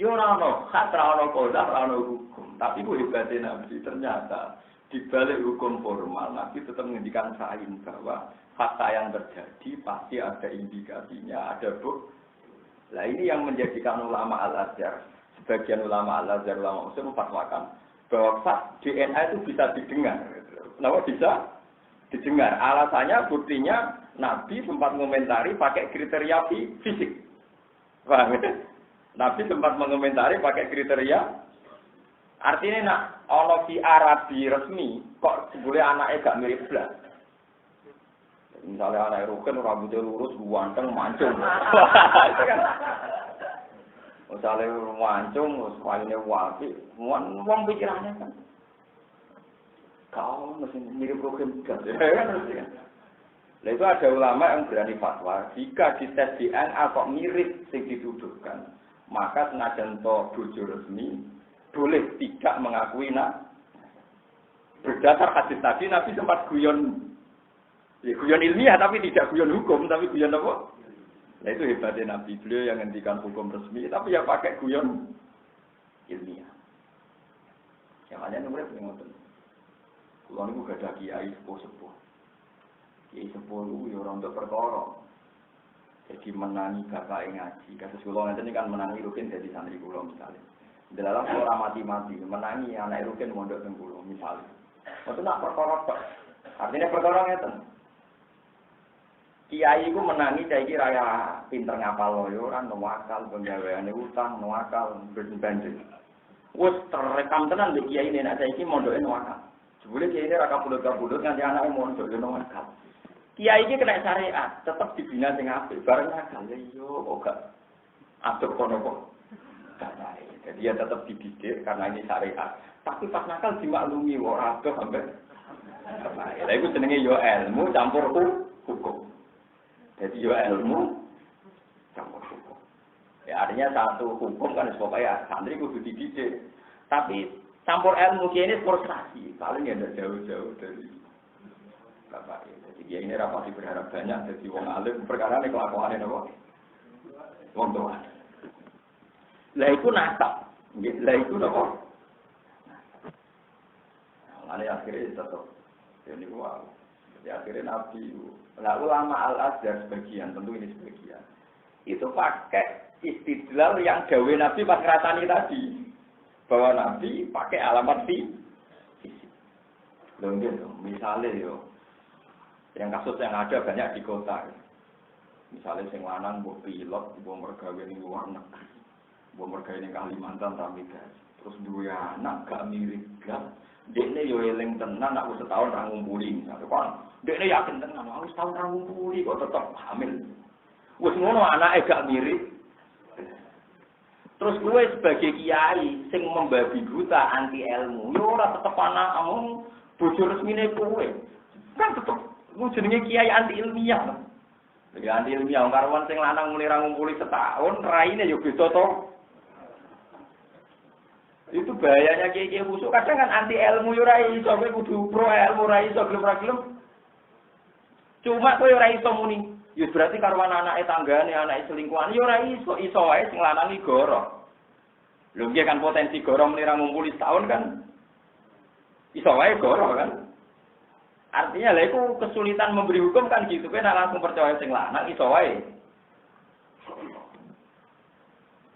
Yo rano, hak rano kodah, rano hukum. Tapi bu hebatnya Nabi ternyata di balik hukum formal Nabi tetap menghentikan sains bahwa fakta yang terjadi pasti ada indikasinya, ada bukti. Nah ini yang menjadikan ulama Al-Azhar Sebagian ulama Al-Azhar, ulama Usul memfatwakan bahwa DNA itu bisa didengar. Kenapa bisa didengar? Alasannya, buktinya Nabi sempat mengomentari pakai kriteria fisik. Paham ya? Nabi sempat mengomentari pakai kriteria. Artinya nak ono fi Arabi resmi kok boleh anaknya gak mirip belas. Misalnya anak Rukin rambutnya lurus, ganteng, mancung. Itu kan. Misalnya mancung, semuanya wapi, uang pikirannya kan. Kau mesti mirip Rukin belas. Nah itu ada ulama yang berani fatwa, jika dites DNA kok mirip yang dituduhkan, maka senajan to bojo resmi boleh tidak mengakui berdasar hadis tadi Nabi sempat guyon, ya guyon ilmiah tapi tidak guyon hukum, tapi guyon apa? Nah itu hebatnya Nabi, beliau yang ngendikan hukum resmi, tapi ya pakai guyon ilmiah. Yang hanya nomornya punya ngoten. Kulo niku gak ada kiai sepuh-sepuh. Kiai sepuh ya orang untuk perkara. Jadi menangi bapak ngaji. Kasus kulo ngeten kan menangi Rukin jadi santri kulo misalnya. Dalam orang mati-mati menangi anak Rukin mondok teng kulo misalnya. Itu nak perkara tok. Artinya perkara ngeten. Kiai iku menangi saiki raya pinter ngapal yo ora nuwakal penggaweane utang nuwakal ben-ben. Wes terekam tenan lho kiai nek saiki mondoke nuwakal. Jebule kiai ini ra kapundhut-kapundhut nganti anake mondok yo nuwakal. Kiai iki kena syariat, tetep dibina sing apik, bareng nakal ya iya kok gak atur kono kok. Jadi dia tetap dididik karena ini syariat. Tapi pas nakal dimaklumi ora adoh sampe. Lah iku jenenge yo ilmu campur hukum. Jadi yo ilmu campur hukum. Ya artinya satu hukum kan supaya santri kudu dididik. Tapi campur ilmu kiai ini frustasi, paling ya ndak jauh-jauh dari bapak. Jadi kiai ini rapati berharap banyak jadi wong alim perkara nek kelakuane napa? Wong tua. Lah iku nasab. Lah iku napa? Ane akhirnya tetap ini wow. Jadi akhirnya Nabi, nah ulama Al-Azhar sebagian, tentu ini sebagian, itu pakai istidlal yang dawe Nabi pas ngerasani tadi, bahwa Nabi pakai alamat fisik. Loh gitu, misalnya yo, yang kasus yang ada banyak di kota, misalnya sing lanang mbok pilot, mbok mergawe ning luar negeri, mbok mergawe ning Kalimantan Tamigas, terus dua anak gak mirip gak. Dekne yo eling tenan aku setahun ra ngumpuli misalnya kan. Dekne yakin tenan aku setahun ra ngumpuli kok tetep hamil. Wis ngono anake gak mirip. Terus gue sebagai kiai sing membabi buta anti ilmu, yo ora tetep anakmu bojo resmine kowe. Kan tetep ku jenenge kiai anti ilmiah. Lha anti ilmiah karwan sing lanang mulai ra ngumpuli setahun, raine yo beda to. Itu bahayanya kiai-kiai busuk. Kadang kan anti ilmu yo ora iso, kowe kudu pro ilmu ora iso gelem ra gelem. Cuma kowe ora iso muni. Ya berarti karo anake tanggane, anake selingkuhan yo ora iso, iso wae sing lanang iki goro. Lho nggih kan potensi goro menira ngumpuli setahun kan. Iso wae goro kan. Artinya lha iku kesulitan memberi hukum kan gitu. Kowe nek langsung percaya sing lanang iso wae.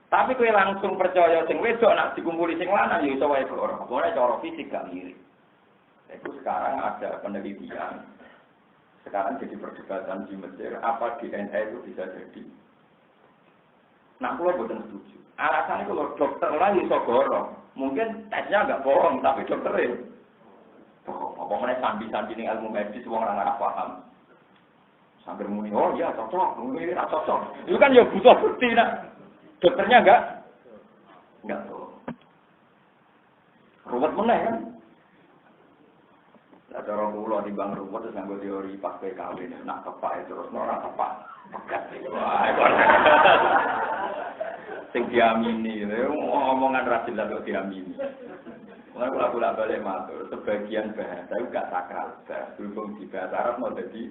Tapi kowe langsung percaya sing wedok nak dikumpuli sing lanang ya iso wae ora. Ora cara fisik gak mirip. Itu sekarang ada penelitian. Sekarang jadi perdebatan di Mesir apa DNA itu bisa jadi. Nah, kalau bukan setuju. Alasannya kalau dokter lah iso goro. Mungkin tesnya agak bohong tapi dokternya apa meneh sambi-sambi ning ilmu medis wong ora ngarep paham. Sambil muni, oh iya cocok, muni ora cocok. Itu kan ya butuh bukti nak. Dokternya enggak tahu. Ruwet meneh kan. Lah cara kula timbang ruwet terus nganggo teori pas PKW nak tepak terus ora tepak. Pegat. Sing diamini, omongan ra jelas kok diamini. Ora kula balik matur, sebagian bahasa itu gak sakral, berhubung di bahasa Arab mau jadi.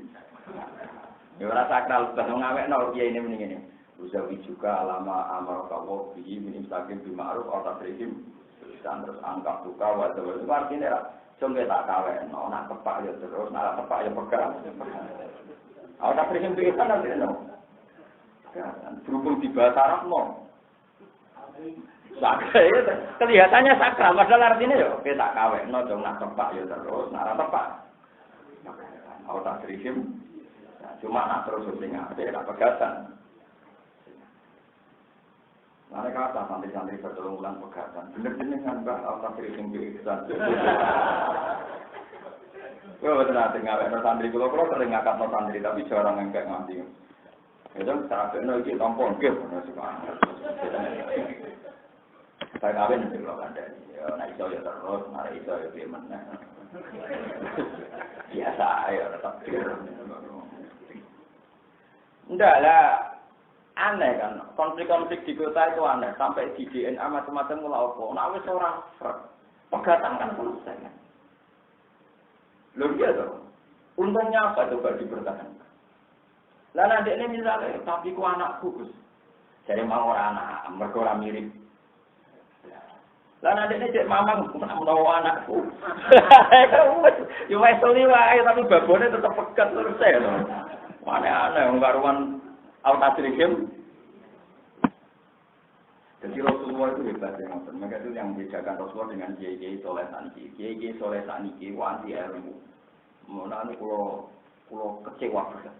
Ya ora sakral, ben ngawekno kiai ini mending ngene. Uzawi juga alama amar kawo bihi minim saking bima'ruf atau terhim terus angkat suka wajah itu artinya lah cuma tak kawen nak tepak ya terus nak tepak ya pegang tak terhim itu kan artinya berhubung di bahasa Arab no Sakral kelihatannya sakral, padahal artinya ya kita kawekno dong nak tepak ya terus, nak ora tepak. Mau tak terima. Cuma nak terus sing apik ra pegatan. Mereka kata santri-santri bertolong ulang pegatan. Bener-bener kan Mbak, tak terima pisan. Kalau betul nanti ngawet santri, kalau sering ngangkat santri tapi jarang ngangkat nganti. Itu cara benar itu tampon gitu, saya kawin nanti kalau ada, nak iso ya terus, nak iso ya gimana. Biasa ya tetap. Enggak lah, aneh kan, konflik-konflik di kota itu aneh, sampai di DNA macam-macam mulai apa. Nah wis orang pegatan kan selesai kan. Loh iya dong. Untungnya apa coba dipertahankan? Lah nanti ini misalnya, tapi ku anakku Gus. Jadi mau orang anak, mereka orang mirip. Lah nanti ini cek mamang, mau anakku. Ya wes wae tapi babone tetap pegat selesai loh. Aneh-aneh, karuan al-tasrihim. Jadi Rasulullah itu hebat ya, mereka itu yang membedakan Rasulullah dengan kiai-kiai soleh saniki. Kiai-kiai soleh saniki anti ilmu. Mana kalau kecewa banget.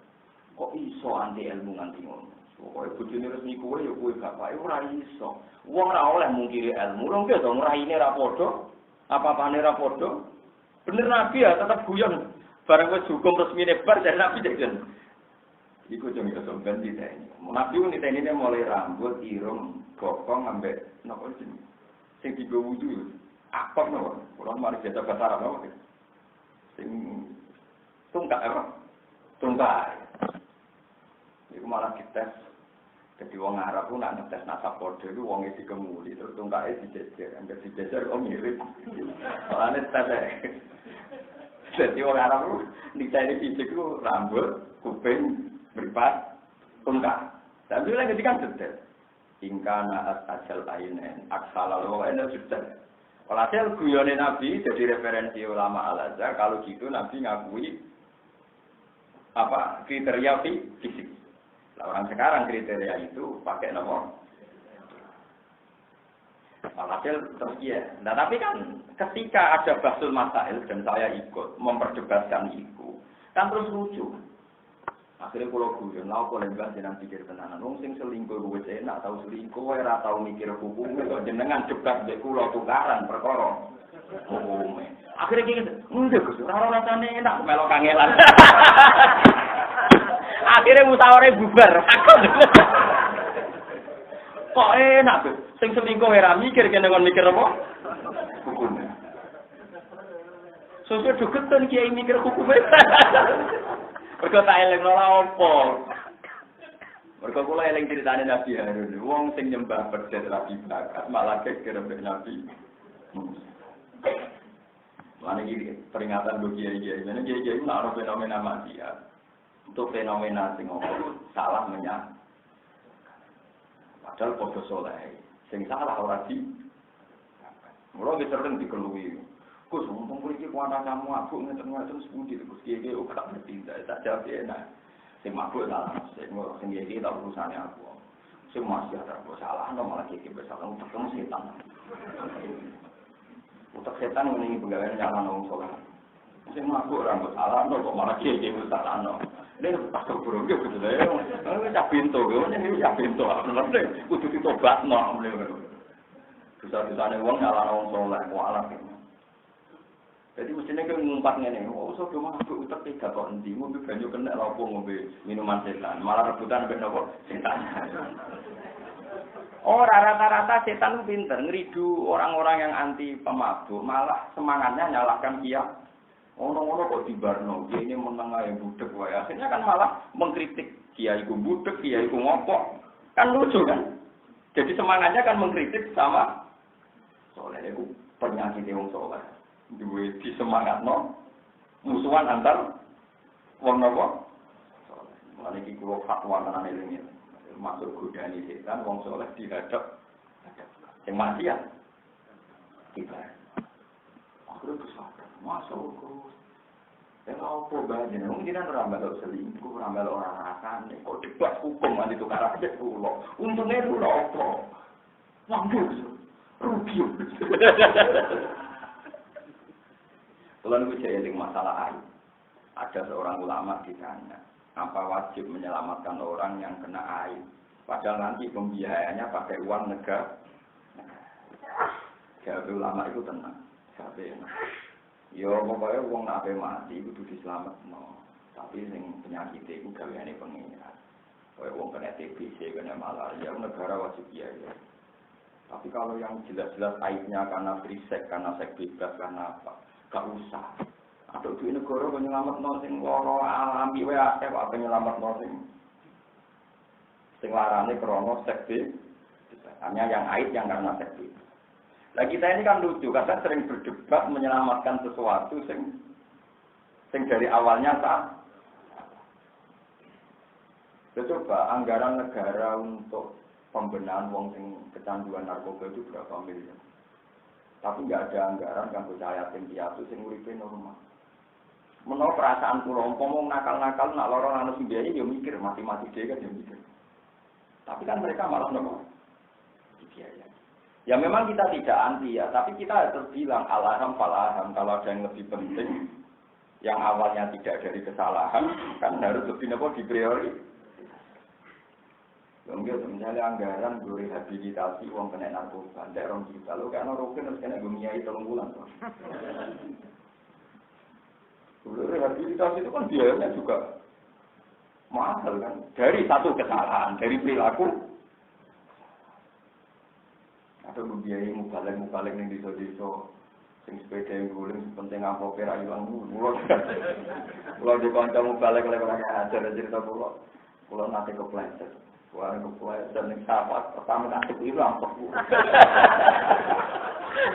Kok iso anti ilmu nganti ngono? Pokoke bojone resmi kowe ya kowe bapake ora iso. Wong ora oleh mungkiri ilmu, lho kok dong raine ra padha, apa-apane ra padha. Bener Nabi ya tetep guyon. Bareng wis hukum resmine bar dari Nabi jajan. Iku jeng iso ganti teni. Nabi niteni mulai rambut, irung, bokong ambek napa jenenge. Sing digo wudu akor napa? Kulo mari jasa bahasa Arab napa. Sing tungkak apa? Tungkak. Iku malah dites. Jadi wong Arab ku nak ngetes nasab padha iku wonge dikemuli terus tungkake dijejer, angger dijejer kok mirip. Soalnya tes. Jadi wong Arab ku dicari fisik ku rambut, kuping, mripat, tungkak. Tapi lagi kan detail. Ingkana asal ainen, aksalal wa ena detail. Walhasil guyone Nabi jadi referensi ulama Al-Azhar kalau gitu Nabi ngakui apa kriteria fisik. Nah, orang sekarang kriteria itu pakai nomor. Alhasil terus ya. Nah tapi kan ketika ada bahsul masail dan saya ikut memperdebatkan itu, kan terus lucu. Akhirnya kalau guyon, lah aku lembah jenang pikir tenanan. Wong sing selingkuh gue enak tahu selingkuh, ora tahu mikir hukumnya. Kok jenengan debat dek kulo tukaran perkara hukumnya. Akhirnya gini, enggak Gus, ora rasane enak melok kangelan. Akhirnya musyawarah bubar. Kok enak tuh? Sing selingkuh ora mikir kene kon mikir apa? Hukum. Sosok duketan kiai mikir hukum. Mergo tak eling ora apa. Mergo kula eling critane Nabi Harun. Wong sing nyembah berjet Nabi bakat malah geger mbek Nabi. Mana iki peringatan bagi kiai-kiai. Mana kiai-kiai itu ana fenomena maksiat. Untuk fenomena sing salah menyang. Padahal podo soleh, sing salah ora di. Mula wis sering dikelui. Gus, mumpung iki kuwana kamu aku ngeten-ngeten sepundi Gus kiye ora ngerti tak jawab enak. Sing mabuk salah, sing iki tak urusane aku. Sing masih ada salah, malah iki bersalah ketemu setan. Utak setan ngene iki pegawai nyala wong soleh. Sing mabuk ora salah, kok malah kiye salah. Ini pasal burung gitu deh. Ini cak pintu, ini cak pintu. Nanti kudu ditobat no. Bisa-bisanya uang nyala orang soleh, kualat. Jadi mestinya kan ngumpat nih. Oh, so cuma aku utak tiga kok nanti. Mau banyak kena lapo ngopi minuman setan. Malah rebutan benda kok setan. Oh, rata-rata setan itu pinter. Ngeridu orang-orang yang anti pemabuk. Malah semangatnya nyalakan kiai. Ono-ono kok dibarno, kiai ini menengah yang budek wae. Akhirnya kan malah mengkritik kiai ku budek, kiai ku ngopok. Kan lucu kan? Jadi semangatnya kan mengkritik sama soleh itu penyakit wong soleh. Duwe di semangatno musuhan antar wong napa? Soleh. Mulane iki kula fatwa tenan eling. Masuk godani setan wong soleh dihadap sing maksiat. Kita. Aku kesal. Masuk Gus. Ya apa bae mungkin ora mbalo selingkuh, ora mbalo orang rasane. Kok debat hukum anti tukar aja kula. Untungnya lho apa? Wong Gus. rugi. Kalau itu jadi masalah air. Ada seorang ulama ditanya, apa wajib menyelamatkan orang yang kena air? Padahal nanti pembiayaannya pakai uang negara. Jawab ulama itu tenang. Jawab enak. Yo pokoknya uang nak mati itu diselamatkan. Tapi yang penyakit itu gaweane pengiran. Kayak uang kena TBC, kena malaria, negara wajib biaya. Tapi kalau yang jelas-jelas aibnya karena free sex, karena seks bebas, karena apa, gak usah. Atau di negara penyelamat sing loro alami wae akeh kok penyelamat sing larane krana seks bebas. Hanya yang aib yang karena seks bebas. Nah kita ini kan lucu, kadang sering berdebat menyelamatkan sesuatu sing dari awalnya salah. Coba anggaran negara untuk pembenahan wong sing kecanduan narkoba itu berapa miliar. Tapi nggak ada anggaran kanggo yatim piatu sing uripe normal. Menawa perasaan kula umpama nakal-nakal nak lara nang sing biaya ya mikir mati-mati dhewe kan ya mikir. Tapi kan mereka malah nopo biaya. Ya memang kita tidak anti ya, tapi kita harus bilang alaham falaham kalau ada yang lebih penting yang awalnya tidak dari kesalahan kan harus lebih nopo dipriori. Misalnya anggaran gue rehabilitasi uang kena narkoba, tidak orang kita, lo karena roken harus kena gumiai 3 bulan. Rehabilitasi itu kan biayanya juga mahal kan, dari satu kesalahan, dari perilaku. Atau membiayai mubalek yang diso-diso, sing sepeda yang guling, penting apa pera hilang pulau. Pulau di konco mubalek lagi ajar cerita pulau nanti kepleset. Warga kepleset yang sahabat pertama kasih itu langsung.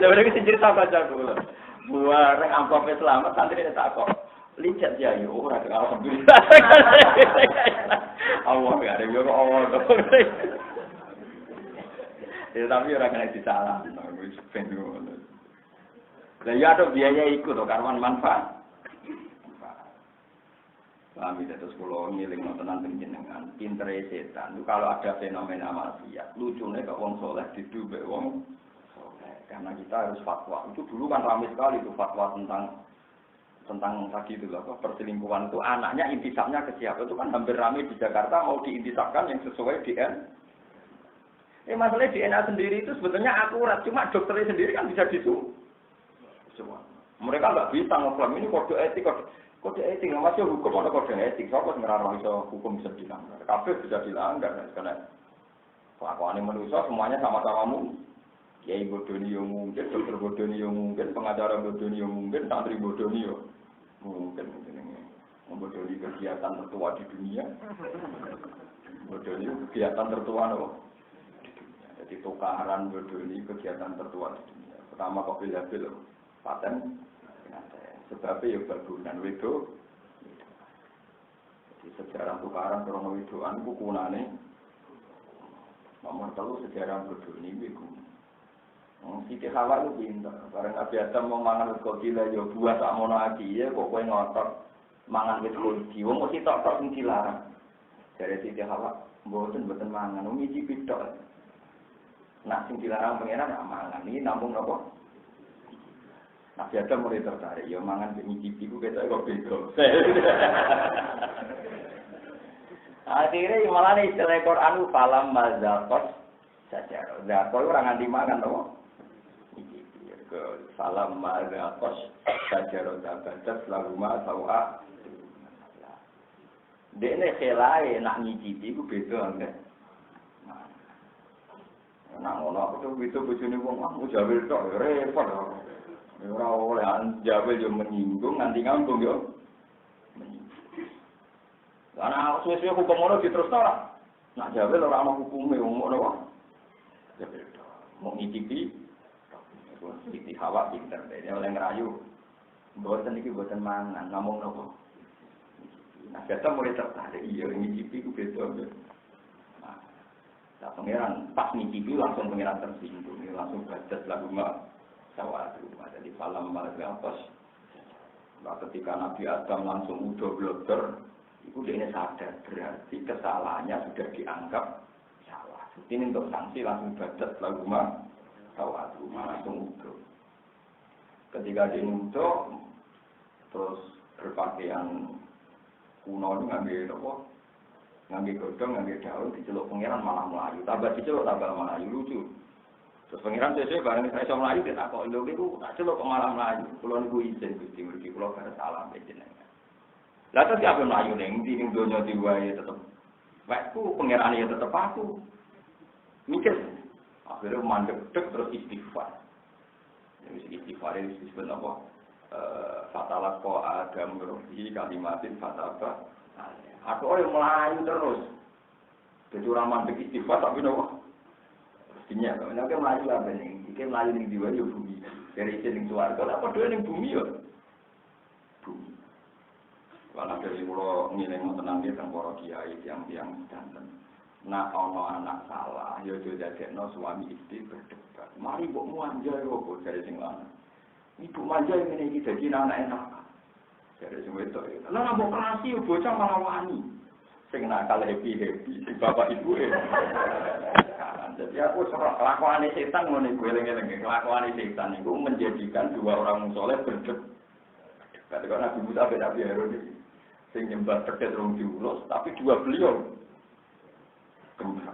Jadi kita cerita baca dulu. Buat amplopnya selamat nanti dia tak kok. Licet ya yo ora alhamdulillah. Allah ya ada yo Allah. Ya tapi ora kena disalah. Wis ben ngono. Lah ya ada biaya ikut to karwan manfaat. Kami terus kalau ngiling nontonan penjenengan, pintere setan. Kalau ada fenomena maksiat, lucunya ke wong soleh didubek wong soleh. Karena kita harus fatwa. Itu dulu kan ramai sekali itu fatwa tentang tadi itu loh, perselingkuhan itu anaknya intisapnya ke siapa itu kan hampir ramai di Jakarta mau diintisapkan yang sesuai DNA. Masalahnya DNA sendiri itu sebetulnya akurat, cuma dokternya sendiri kan bisa disuruh. Mereka nggak bisa ngeklaim ini kode etik, masih hukum ada kode etik, siapa sebenarnya bisa hukum bisa dilanggar, kabeh bisa dilanggar, karena kelakuan manusia semuanya sama-sama mungkin, kiai bodoni yang mungkin, dokter bodoni yang mungkin, pengacara bodoni yang mungkin, santri bodoni yang mungkin ini, membodoni kegiatan tertua di dunia, bodoni kegiatan tertua loh, di dunia, jadi tukaran bodoni kegiatan tertua di dunia, pertama kopil-kopil paten. Sebabnya ya berguna itu. Jadi sejarah tukaran krono widoan itu kunane. Nomor 3 sejarah berduni itu. Siti Hawa itu pintar. Barang Nabi Adam mau mangan wit kodila ya buah tak mono aji ya kok kowe ngotot mangan wit kodila. Wong mesti tok sing dilarang. Dari Siti Hawa mboten mangan, ngicipi tok. Nah sing dilarang pangeran nak mangan iki nampung napa? Nabi Adam mulai tertarik, ya mangan ngicipi ku ketok kok beda. Akhirnya malah nih istilah Quran falam mazaqat saja. Zakol orang nganti mangan to. Ngicipi ke falam mazaqat saja rodabatat laguma sawa. Dene khelae nak ngicipi ku beda enggak. Nah ngono itu bojone wong mau jawel tok repot. Ora oleh jawel yo menyinggung nganti ngambung yo. Karena suwe-suwe hukum ngono diterusno ora. Nak jawel ora ana hukume wong ngono wae. Jawel to. Mau ngicipi. Siti Hawa pinter dene oleh ngrayu. Mboten iki mboten mangan, namung nopo. Nah, kita mulai tertarik iya ngicipi ku beda. Nah, pangeran pas ngicipi langsung pangeran tersinggung, langsung badas lagu mak. Sawatu, jadi falam malgapas. Nah, ketika Nabi Adam langsung udah blotter, itu dia sadar berarti kesalahannya sudah dianggap salah. Ini untuk sanksi langsung badat lagu mah. tawadu langsung utuh. Ketika dia utuh, terus berpakaian kuno ngambil apa? Ngambil godong, ngambil daun, diceluk pangeran malah melayu. Tambah diceluk tambah melayu lucu. Terus pangeran sesuai barang saya iso melayu kita kok lho niku tak celuk kok malah melayu. Kula niku izin Gusti mergi kula kada salah jenengan. Lah terus apa melayu ning ndi ning donya diwae tetep. Waktu pangeran ya tetep aku. Mikir akhirnya mandek terus istighfar. Yang istighfar itu disebut apa? Fatalat ko Adam rohi kalimatin fataba. Aku orang melayu terus. Jadi orang mandek istighfar tapi nopo. Pastinya kalau nak melayu apa nih? Jika melayu ning diwa yo bumi. Dari sini swarga. Apa dua ning bumi yo? Bumi. Kalau dari pulau ngiling tenang dia tentang para kiai yang danten. Nak ono anak salah, yo dadekno suami istri berdebat. Mari mbok manja yo kok dari sing lanang. Ibu manja ngene iki dadi anak enak. Dari sing wedok. Lah mbok kerasi bocah malah wani. Sing nakal happy-happy sing bapak ibu e. Jadi aku kelakuan setan ngono iku eling-eling. Kelakuan setan itu menjadikan dua orang soleh berdebat. Kalau Nabi Musa bin Nabi Harun iki sing nyembah terkait rong diulos, tapi dua beliau gembira.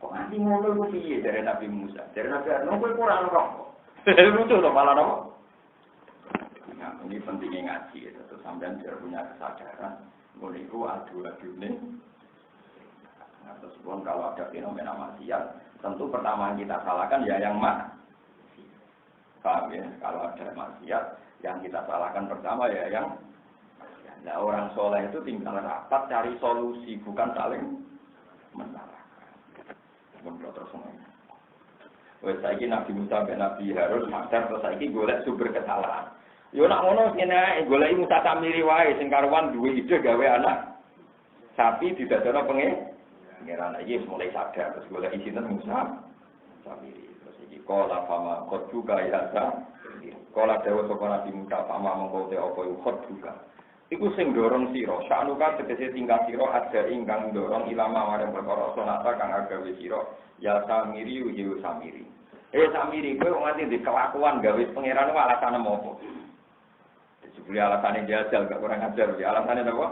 Kok nanti ngono ku piye dari Nabi Musa? Dari Nabi Harun kowe ora roh. Lucu to malah nopo? Nah, ini pentingnya ngaji ya, terus sampean biar punya kesadaran. Ngono iku adu-adune. Nah, terus pun kalau ada fenomena maksiat, tentu pertama yang kita salahkan ya yang paham ya? Kalau ada maksiat, yang kita salahkan pertama ya yang nah, orang soleh itu tinggal rapat cari solusi, bukan saling menyalahkan. Terus semuanya. Wes saiki Nabi Musa ben Nabi Harun sadar terus saiki golek sumber kesalahan. Yo nak ngono kene goleki Musa Samiri wae sing karuan duwe ide gawe anak sapi didadekno pangeran iki mulai sadar terus goleki sinten Musa Samiri. Terus iki kala fama qad juga ya sa. Kala dewa sapa Nabi Musa fama mongko te apa khot juga. Iku sing dorong sira, sanuka tegese tingkah sira ada ingkang dorong ilama marang perkara sonata kang agawe sira, ya Samiri uyu Samiri. Samiri kowe nganti di kelakuan gawe pangeran ku alasane apa? Jebule alasane jajal gak kurang ajar ya alasane apa?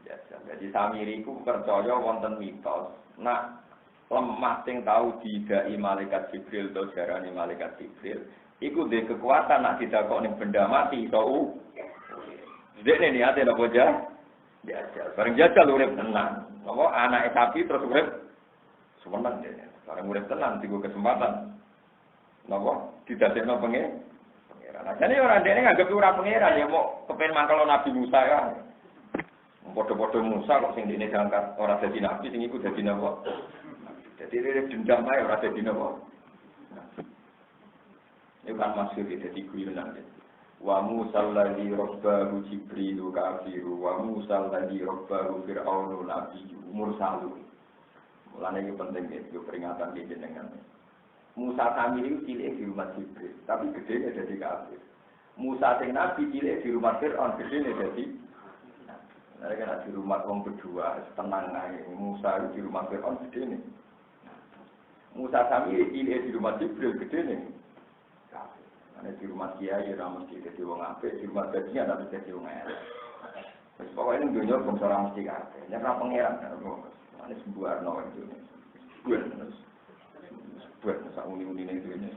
Jajal. Jadi Samiri ku percaya wonten mitos. Nak lemah sing tau didai malaikat Jibril to jarane malaikat Jibril, iku duwe kekuatan nak didakok ning benda mati to Dene niate napa jajal. Bareng jajal urip tenang. Apa anake sapi terus urip semeneng dene. Bareng urip tenang digo kesempatan. Napa didadekno pangeran. Ajane ora dene nganggep ora pangeran ya mau kepen mangkel Nabi Musa ya. Padha-padha Musa kok sing dene diangkat ora dadi nabi sing iku dadi napa. Dadi dendam ae ora dadi napa. Ini kan maksud dadi guyonan. Wa Musa alladhi rabbahu Jibrilu kafiru wa Musa alladhi rabbahu Fir'aunu nabiyyu mursalu. Mulane iki penting iki peringatan iki jenengan. Musa Samiri cilik di rumah Jibril, tapi gedene dadi kafir. Musa sing nabi cilik di rumah Fir'aun, gedene dadi nabi. Nek di rumah wong berdua tenang ae. Musa di rumah Fir'aun gedene. Musa Samiri cilik di rumah Jibril gedene. Di rumah kiai ora mesti dadi wong apik, di rumah bajingan ora mesti dadi wong elek. Wis pokoke ning donya bangsa ora mesti kabeh. Nek ora pangeran karo ane sembuarno itu. Buat sak uni-unine itu ini.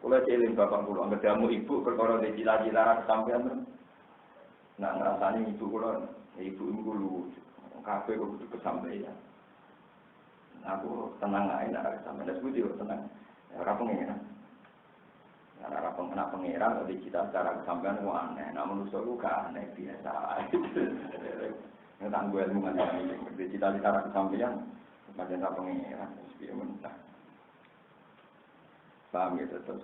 Kula eling bapak kula ngedamu ibu perkara de cila-cila kesampean. Nah ngrasani ibu kula, ibu lu kabeh kok kudu kesampean. Aku tenang ae nek kesampean wis kudu tenang. Ora pangeran. Karena pengenak pangeran di cita cara kesampean itu aneh, namun usul itu gak aneh biasa. Nggak gue ilmu macam ini, di cita cara kesampean macam apa pangeran, biar mentah. Paham gitu terus.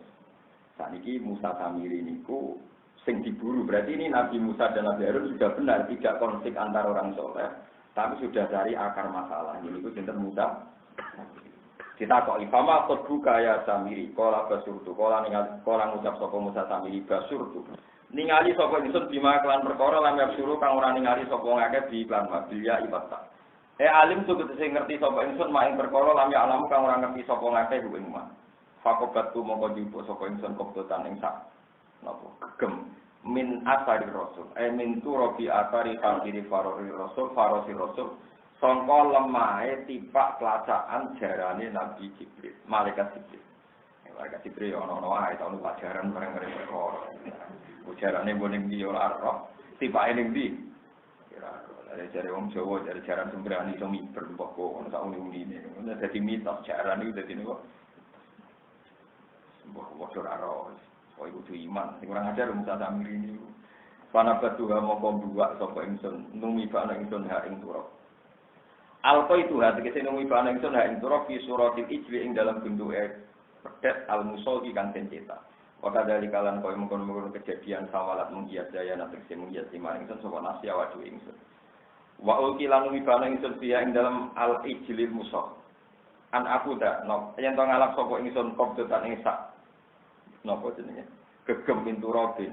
Saat ini Musa Samiri niku sing diburu, berarti ini Nabi Musa dan Nabi Harun sudah benar tidak konflik antar orang soleh, tapi sudah cari akar masalah. Ini itu cinta Musa. Kita kok ifama kot buka ya Samiri, kola basurtu, kola ngucap sapa Musa Samiri basurtu. Ningali sapa ingsun bima kelan perkara lam yabsuru kang ora ningali sapa ngake di iklan mabilia ibata. Alim tuku sing ngerti sapa ingsun maing perkara lam ya alam kang ora ngerti sapa ngake ku ing mah. Fakobat tu mongko jupuk sapa ingsun kobdotan ing sak napa gegem min asari rasul min turabi asari fakiri farori rasul farosi rasul sangka lemahe tipak pelacaan jarane Nabi Jibril malaikat Jibril malaikat Jibril ana wae tau pelajaran bareng-bareng perkara ujarane boning dia ora roh tipake ning ndi kira ada jare wong Jawa jare jaran sembrani iso miber kok ono sak uni-unine ngono dadi mitos jaran iki dadi niku mbok ora roh kok iku iman sing kurang ajar Musa Samiri ini panabat tuha moko buak sapa ingsun numi bana ingsun ha ing turab alqa itu ha tegese numi bana ingsun ha ing turab fi suratil ijli ing dalam bentuke pedet al musolli kang den cetak waka dari kalan koyo mengkono-mengkono kejadian sawalat menghias daya nang tegese menghias iman ingsun sapa nasi awak dhewe ingsun wa ulkilan numi bana ingsun fiha ing dalam al ijlil musol an aku dak no yen to ngalap sapa ingsun kobdotan ing sak napa jenenge gegem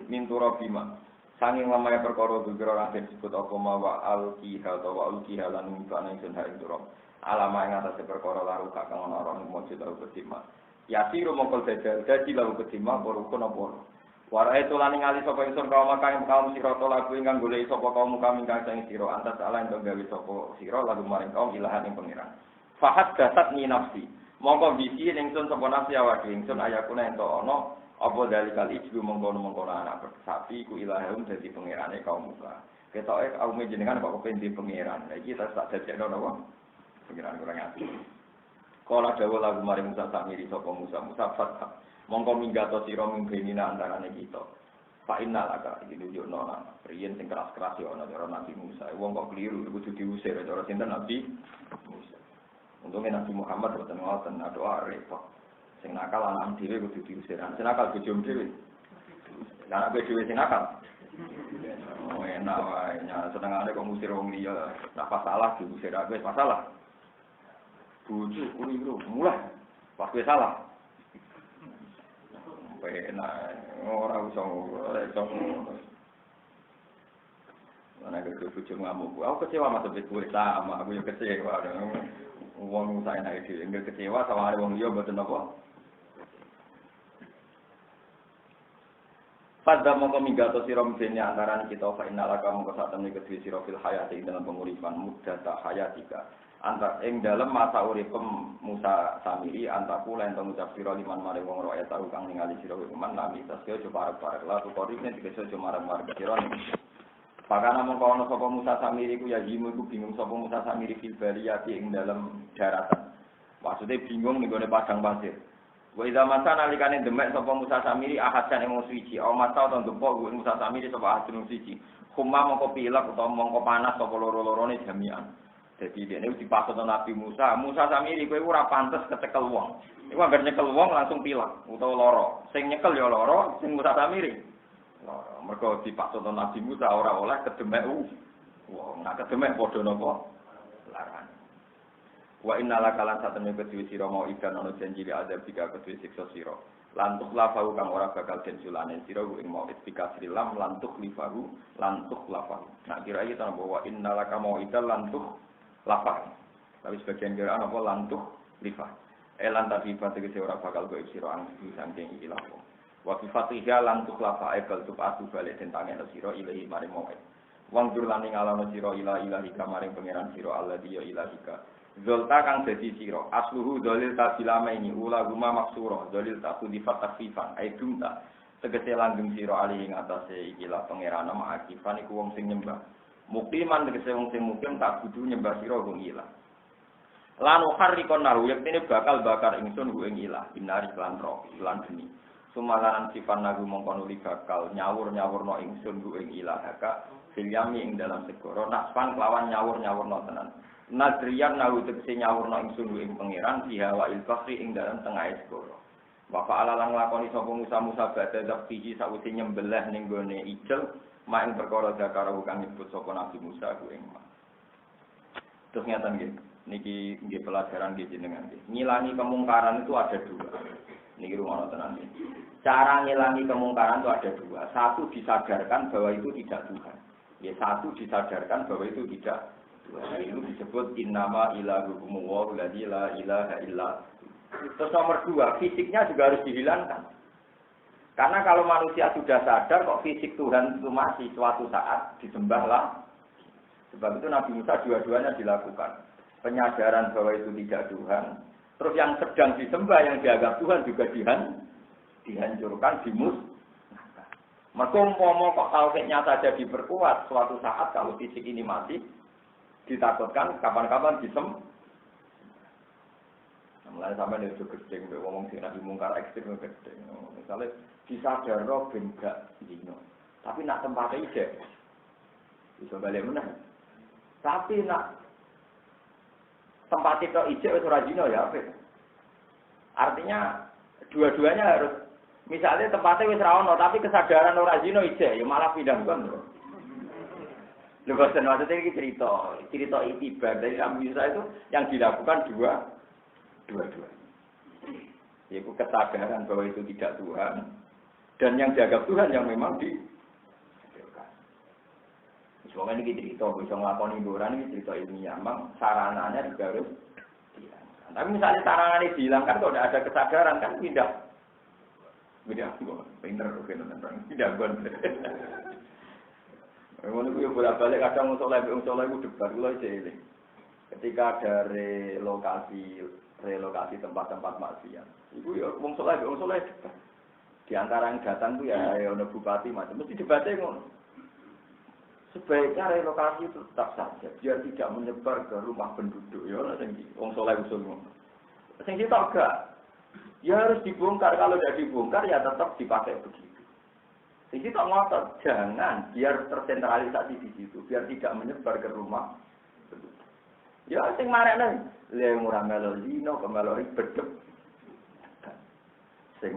minturabima sanging lamae perkara dukira raden disebut apa mawa alqiha utawa alqiha lan ngene ingsun ha indurab alama ing atase perkara laru kang ana ora mojo tau ketima yasiru mongkol dadi lalu ketima porukun apa warai itu lan ngali sapa ingsun kaum kaum sira to lagu ingkang golek sapa kaum kami kang sing sira antas ala ento gawe sapa sira lagu maring kaum ilahan ing pangeran fahad dasat ni nafsi mongko bisi ingsun sapa nafsi awake ingsun ayakuna ento ana apa dalikal ijlu mengkono-mengkono anak sapi ku ilahum dadi pangerane kaum muka. Ketoke kaum jenengan kok kepen di pangeran. Lah iki tak dadekno napa? Pangeran kurang ati. Kala dawuh lagu maring Musa Samiri sapa Musa fat. Mongko minggato sira minggenina antarane kita. Fa innal aka iki nunjukno ana priyen sing keras-keras ya ana cara Nabi Musa. Wong kok keliru kudu diusir cara sinten Nabi Musa. Untungnya Nabi Muhammad boten ngoten doa repot. Sing nakal anak dhewe kudu diusir. Sing nakal bojo dhewe. Lah anak dhewe sing nakal. Oh enak wae. Senengane kok ngusir wong liya. Nek pas salah diusir wis masalah. Bojo keliru mulai. Pas wis salah. Enak ora iso. Ana gede bojo ngamuk. Aku kecewa mas kowe sama. Aku yo kecewa. Wong saya naik dhewe enggak kecewa sama wong liya mboten apa. Pada mongko minggato sira mbene antaran kita fa innalaka mongko sak temne kedue sira fil hayati dalam penguripan muddata hayatika antar ing dalam masa urip Musa Samiri antaku lan ngucap sira liman mare wong ro ayat kang ningali sira iman nabi tasya coba parek la tu korine dikese cuma marek sira pakana mongko ana sapa Musa Samiri ku ya jimu ku bingung sapa Musa Samiri fil bariyati ing dalam daratan maksudnya bingung ning gone padang pasir. Wa idza masa nalikane demek sapa Musa Samiri ahadan ing suci, aw masa utawa ndepok Musa Samiri sapa ahadun suci. Khumma mongko pilek utawa mongko panas sapa loro-lorone jami'an. Dadi dene dipasutno Nabi Musa, Musa Samiri kowe ora pantes kecekel wong. Iku anggere nyekel wong langsung pilek utawa lara. Sing nyekel ya lara, sing Musa Samiri lara. Mergo dipasutno Nabi Musa ora oleh kedemek wong. Nek kedemek padha napa? Larang. Wa innala kalan satene kedue sira mau ikan ana janji azab jika kedue siksa sira lantuk lafahu kang ora bakal den sulane sira ing mau dikasri lam lantuk lifahu lantuk lafahu nak kira iki ta bahwa innala kama ikan lantuk lafahu tapi sebagian kira apa lantuk lifah lantak lifah tegese ora bakal go sira ang saking iki lafahu wa fatihah lantuk lafahu bal tu atu balik tentang sira ilahi mari mau wong dur lan ngalano sira ilahi kamaring pangeran sira Allah dia ilahika Zolta kang dadi sira asluhu dalil tasilama ini ula guma maksura dalil taku di fatakifan aidumta tegese langgeng sira ali ing atase ikilah pangeran ma'akifan iku wong sing nyembah muqiman tegese wong sing mukim tak kudu nyembah sira wong ilah lan harikon naru yektene bakal bakar ingsun ku ing ilah binari lan roh lan geni sumalaran sifan nagu mongko nuli bakal nyawur-nyawurno ingsun ku ing ilah haka filyami ing dalam segara naspan kelawan nyawur-nyawurno tenan Nadriyan nahu tegese nyawurna ingsun ing pangeran biha wa ilfaqri ing dalam tengah segara. Bapak alalang lakoni sapa Musa badhe zakti sawise nyembelih ning gone ijel mak ing perkara zakara kang nyebut sapa Nabi Musa ku ing. Terus ngaten nggih, niki nggih pelajaran nggih jenengan nggih. Ngilangi kemungkaran itu ada dua. Niki rumono tenan nggih. Cara ngilangi kemungkaran itu ada dua. Satu disadarkan bahwa itu tidak Tuhan. Ya satu disadarkan bahwa itu tidak itu disebut innama ilahukum wa la ilaha illa Terus nomor 2, fisiknya juga harus dihilangkan. Karena kalau manusia sudah sadar kok fisik Tuhan itu masih suatu saat disembahlah. Sebab itu Nabi Musa dua-duanya dilakukan. Penyadaran bahwa itu tidak Tuhan. Terus yang sedang disembah, yang dianggap Tuhan juga dihancurkan, dimusnahkan. Maka umpama kok tauhidnya saja diperkuat, suatu saat kalau fisik ini masih ditakutkan kapan-kapan disembah. Mulai sampai dia juga gedeng, ngomong sih Nabi Mungkar ekstrim gedeng. Misalnya disadar roh ben gak dino, tapi nak tempatnya ide, bisa balik mana? Tapi nak tempat itu ide itu rajino ya, apa? Artinya dua-duanya harus. Misalnya tempatnya wis rawono, tapi kesadaran orang rajino ide, ya malah pindah kan? Lho bosen maksudnya ini cerita itibar dari Nabi Musa itu yang dilakukan dua-dua. Yaitu kesadaran bahwa itu tidak Tuhan dan yang dianggap Tuhan yang memang dihadirkan. Semoga ini cerita, bisa ngelakoni hiburan ini cerita ilmiah, memang sarananya juga harus dihilangkan. Tapi misalnya sarananya dihilangkan, kalau tidak ada kesadaran kan pindah, pinter, pindah gon. Memang itu bolak-balik kadang musola itu debat, kalau itu ketika ada relokasi tempat-tempat maksiat. Ibu ya wong saleh debat. Di antara yang datang tuh ya ono bupati macam mesti debatnya ngono. Sebaiknya relokasi itu tetap saja biar tidak menyebar ke rumah penduduk ya ono sing wong saleh usul ngono. Sing sitok gak. Ya harus dibongkar, kalau tidak dibongkar ya tetap dipakai begitu. Sing sitok ngotot jangan biar tersentralisasi di situ biar tidak menyebar ke rumah penduduk. Ya sing marekne lha ora melo lino kemelo ribet. Sing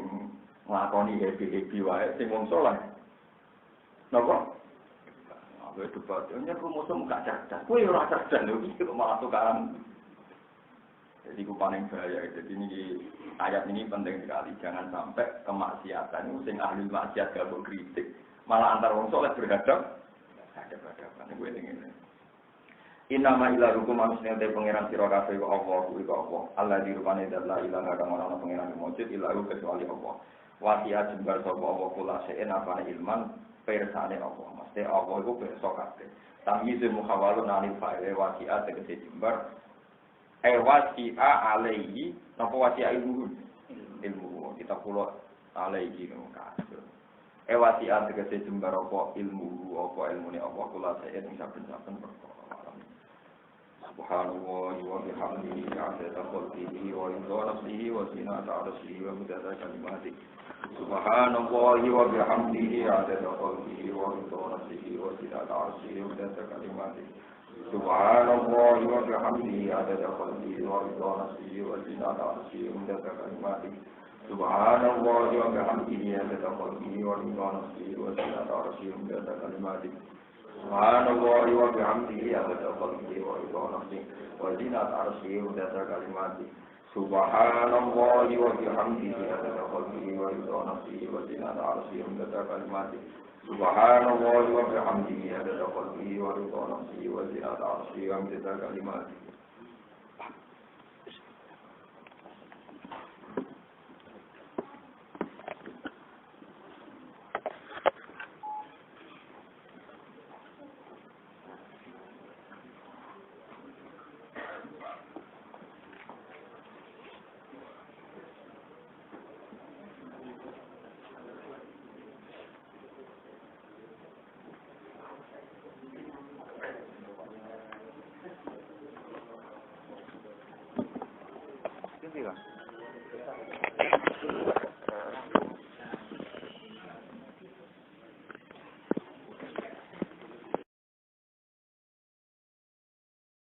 nglakoni happy wae sing wong saleh. Napa? Aku debat, nya rumusmu gak cerdas. Kowe ora cerdas lho iki kok malah tukaran. Jadi ku paling bahaya. Jadi ini ayat ini penting sekali. Jangan sampai kemaksiatan sing ahli maksiat gak mbok kritik, malah antar wong saleh berhadap hadapan. Kuwi ngene. Inama ila rukum manusia te pangeran sira kabeh kok apa kuwi kok apa. Allah dirupane dalla ilaha kang ana pangeran mujud ila kecuali apa. Wasiat jembar sapa apa kula seen apane ilman persane apa. Mesti apa iku pirsa kabeh. Tamyizul mukhawalun anil fa'il wasiat tegese jembar. Wasi'a alaihi napa wasi'a ilmu kita kula alaihi kabeh. Wasiat tegese jembar apa ilmune apa kula seen saben-saben perkara. Subhanallah wa bihamdihi adada khalqihi wa ridha nafsihi wa zinata arsyihi wa midada kalimatihi. Subhanallah wa bihamdihi adada khalqihi wa ridha nafsihi wa zinata arsyihi wa midada kalimatihi. Subhanallah wa bihamdihi adada khalqihi wa ridha nafsihi wa zinata arsyihi wa midada kalimatihi. Subhanallah wa bihamdihi adada khalqihi wa ridha nafsihi wa zinata arsyihi wa midada kalimatihi. Subhanallah wa bihamdihi adada khalqihi wa ridha nafsihi wa zinata arsyihi wa midada kalimatihi. Subhanallah wa bihamdihi adada khalqihi wa ridha nafsihi wa zinata arsyihi wa midada kalimatihi. Subhanallah wa bihamdihi adada khalqihi wa ridha nafsihi wa zinata arsyihi wa midada kalimatihi.